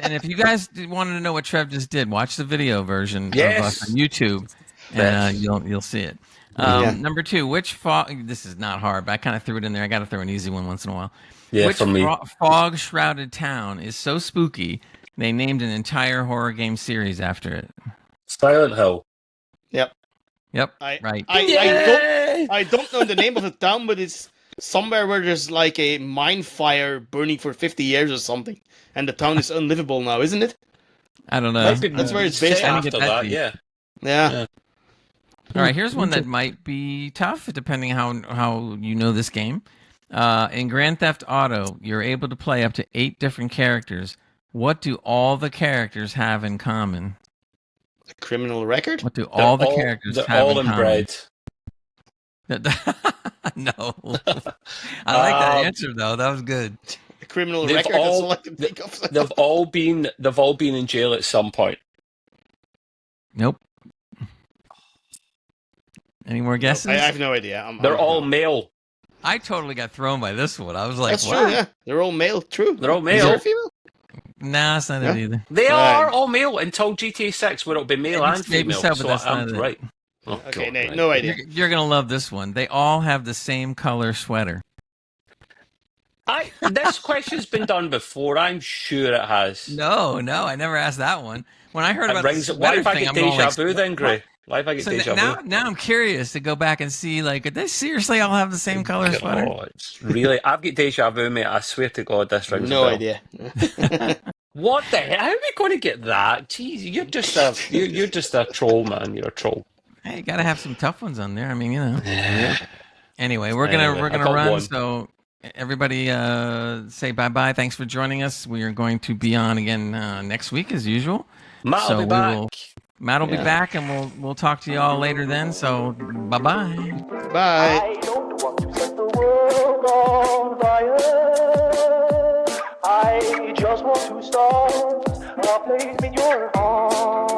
And if you guys wanted to know what Trev just did, watch the video version of us on YouTube, and you'll see it. Number two, which fog? This is not hard, but I kind of threw it in there. I got to throw an easy one once in a while. Yeah, which for me. fog-shrouded town is so spooky they named an entire horror game series after it? Silent Hill. Yep. Right. I don't know the name of the town, but it's somewhere where there's like a mine fire burning for 50 years or something, and the town is unlivable now, isn't it? I don't know. That's where it's based set on. after Get that that, deep. yeah. Yeah. All right, here's one that might be tough, depending how you know this game. In Grand Theft Auto, you're able to play up to 8 different characters. What do all the characters have in common? A criminal record? What do all the characters They're have all in common? inbred. No. I like that answer though. That was good. A criminal They've record? That's all- all I can think of. They've all been in jail at some point. Nope. Any more guesses? I have no idea. They're all male. I totally got thrown by this one. I was like, That's what? true, yeah. They're all male. True. They're all Is male. there a female? Nah, it's not it either. They Right. are all male until GTA 6, where it'll be male Maybe- and maybe female. so, but So that's I'm not it. right. Oh, Okay, God, Nate, right. no idea. You're gonna love this one. They all have the same color sweater. This question's been done before. I'm sure it has. No, I never asked that one. When I heard It about rings. the What sweater if I thing, get I'm going deja like, vu then, what? Gray? What if I get So deja now, vu? now I'm curious to go back and see, like, did they seriously all have the same color sweater? Oh, it's really. I've got deja vu, mate. I swear to God, this rings a No bell. idea. What the hell? How are we going to get that? Jeez, you're just a troll, man. You're a troll. Hey, you gotta have some tough ones on there. I mean, you know. Yeah. Anyway, we're Anyway, gonna I got run. one. So everybody, say bye. Thanks for joining us. We are going to be on again next week as usual. Matt'll So be we back. will- Matt will be back, and we'll talk to you all later then. So bye. Bye. I don't want to set the world on fire. I just want to start a place in your heart.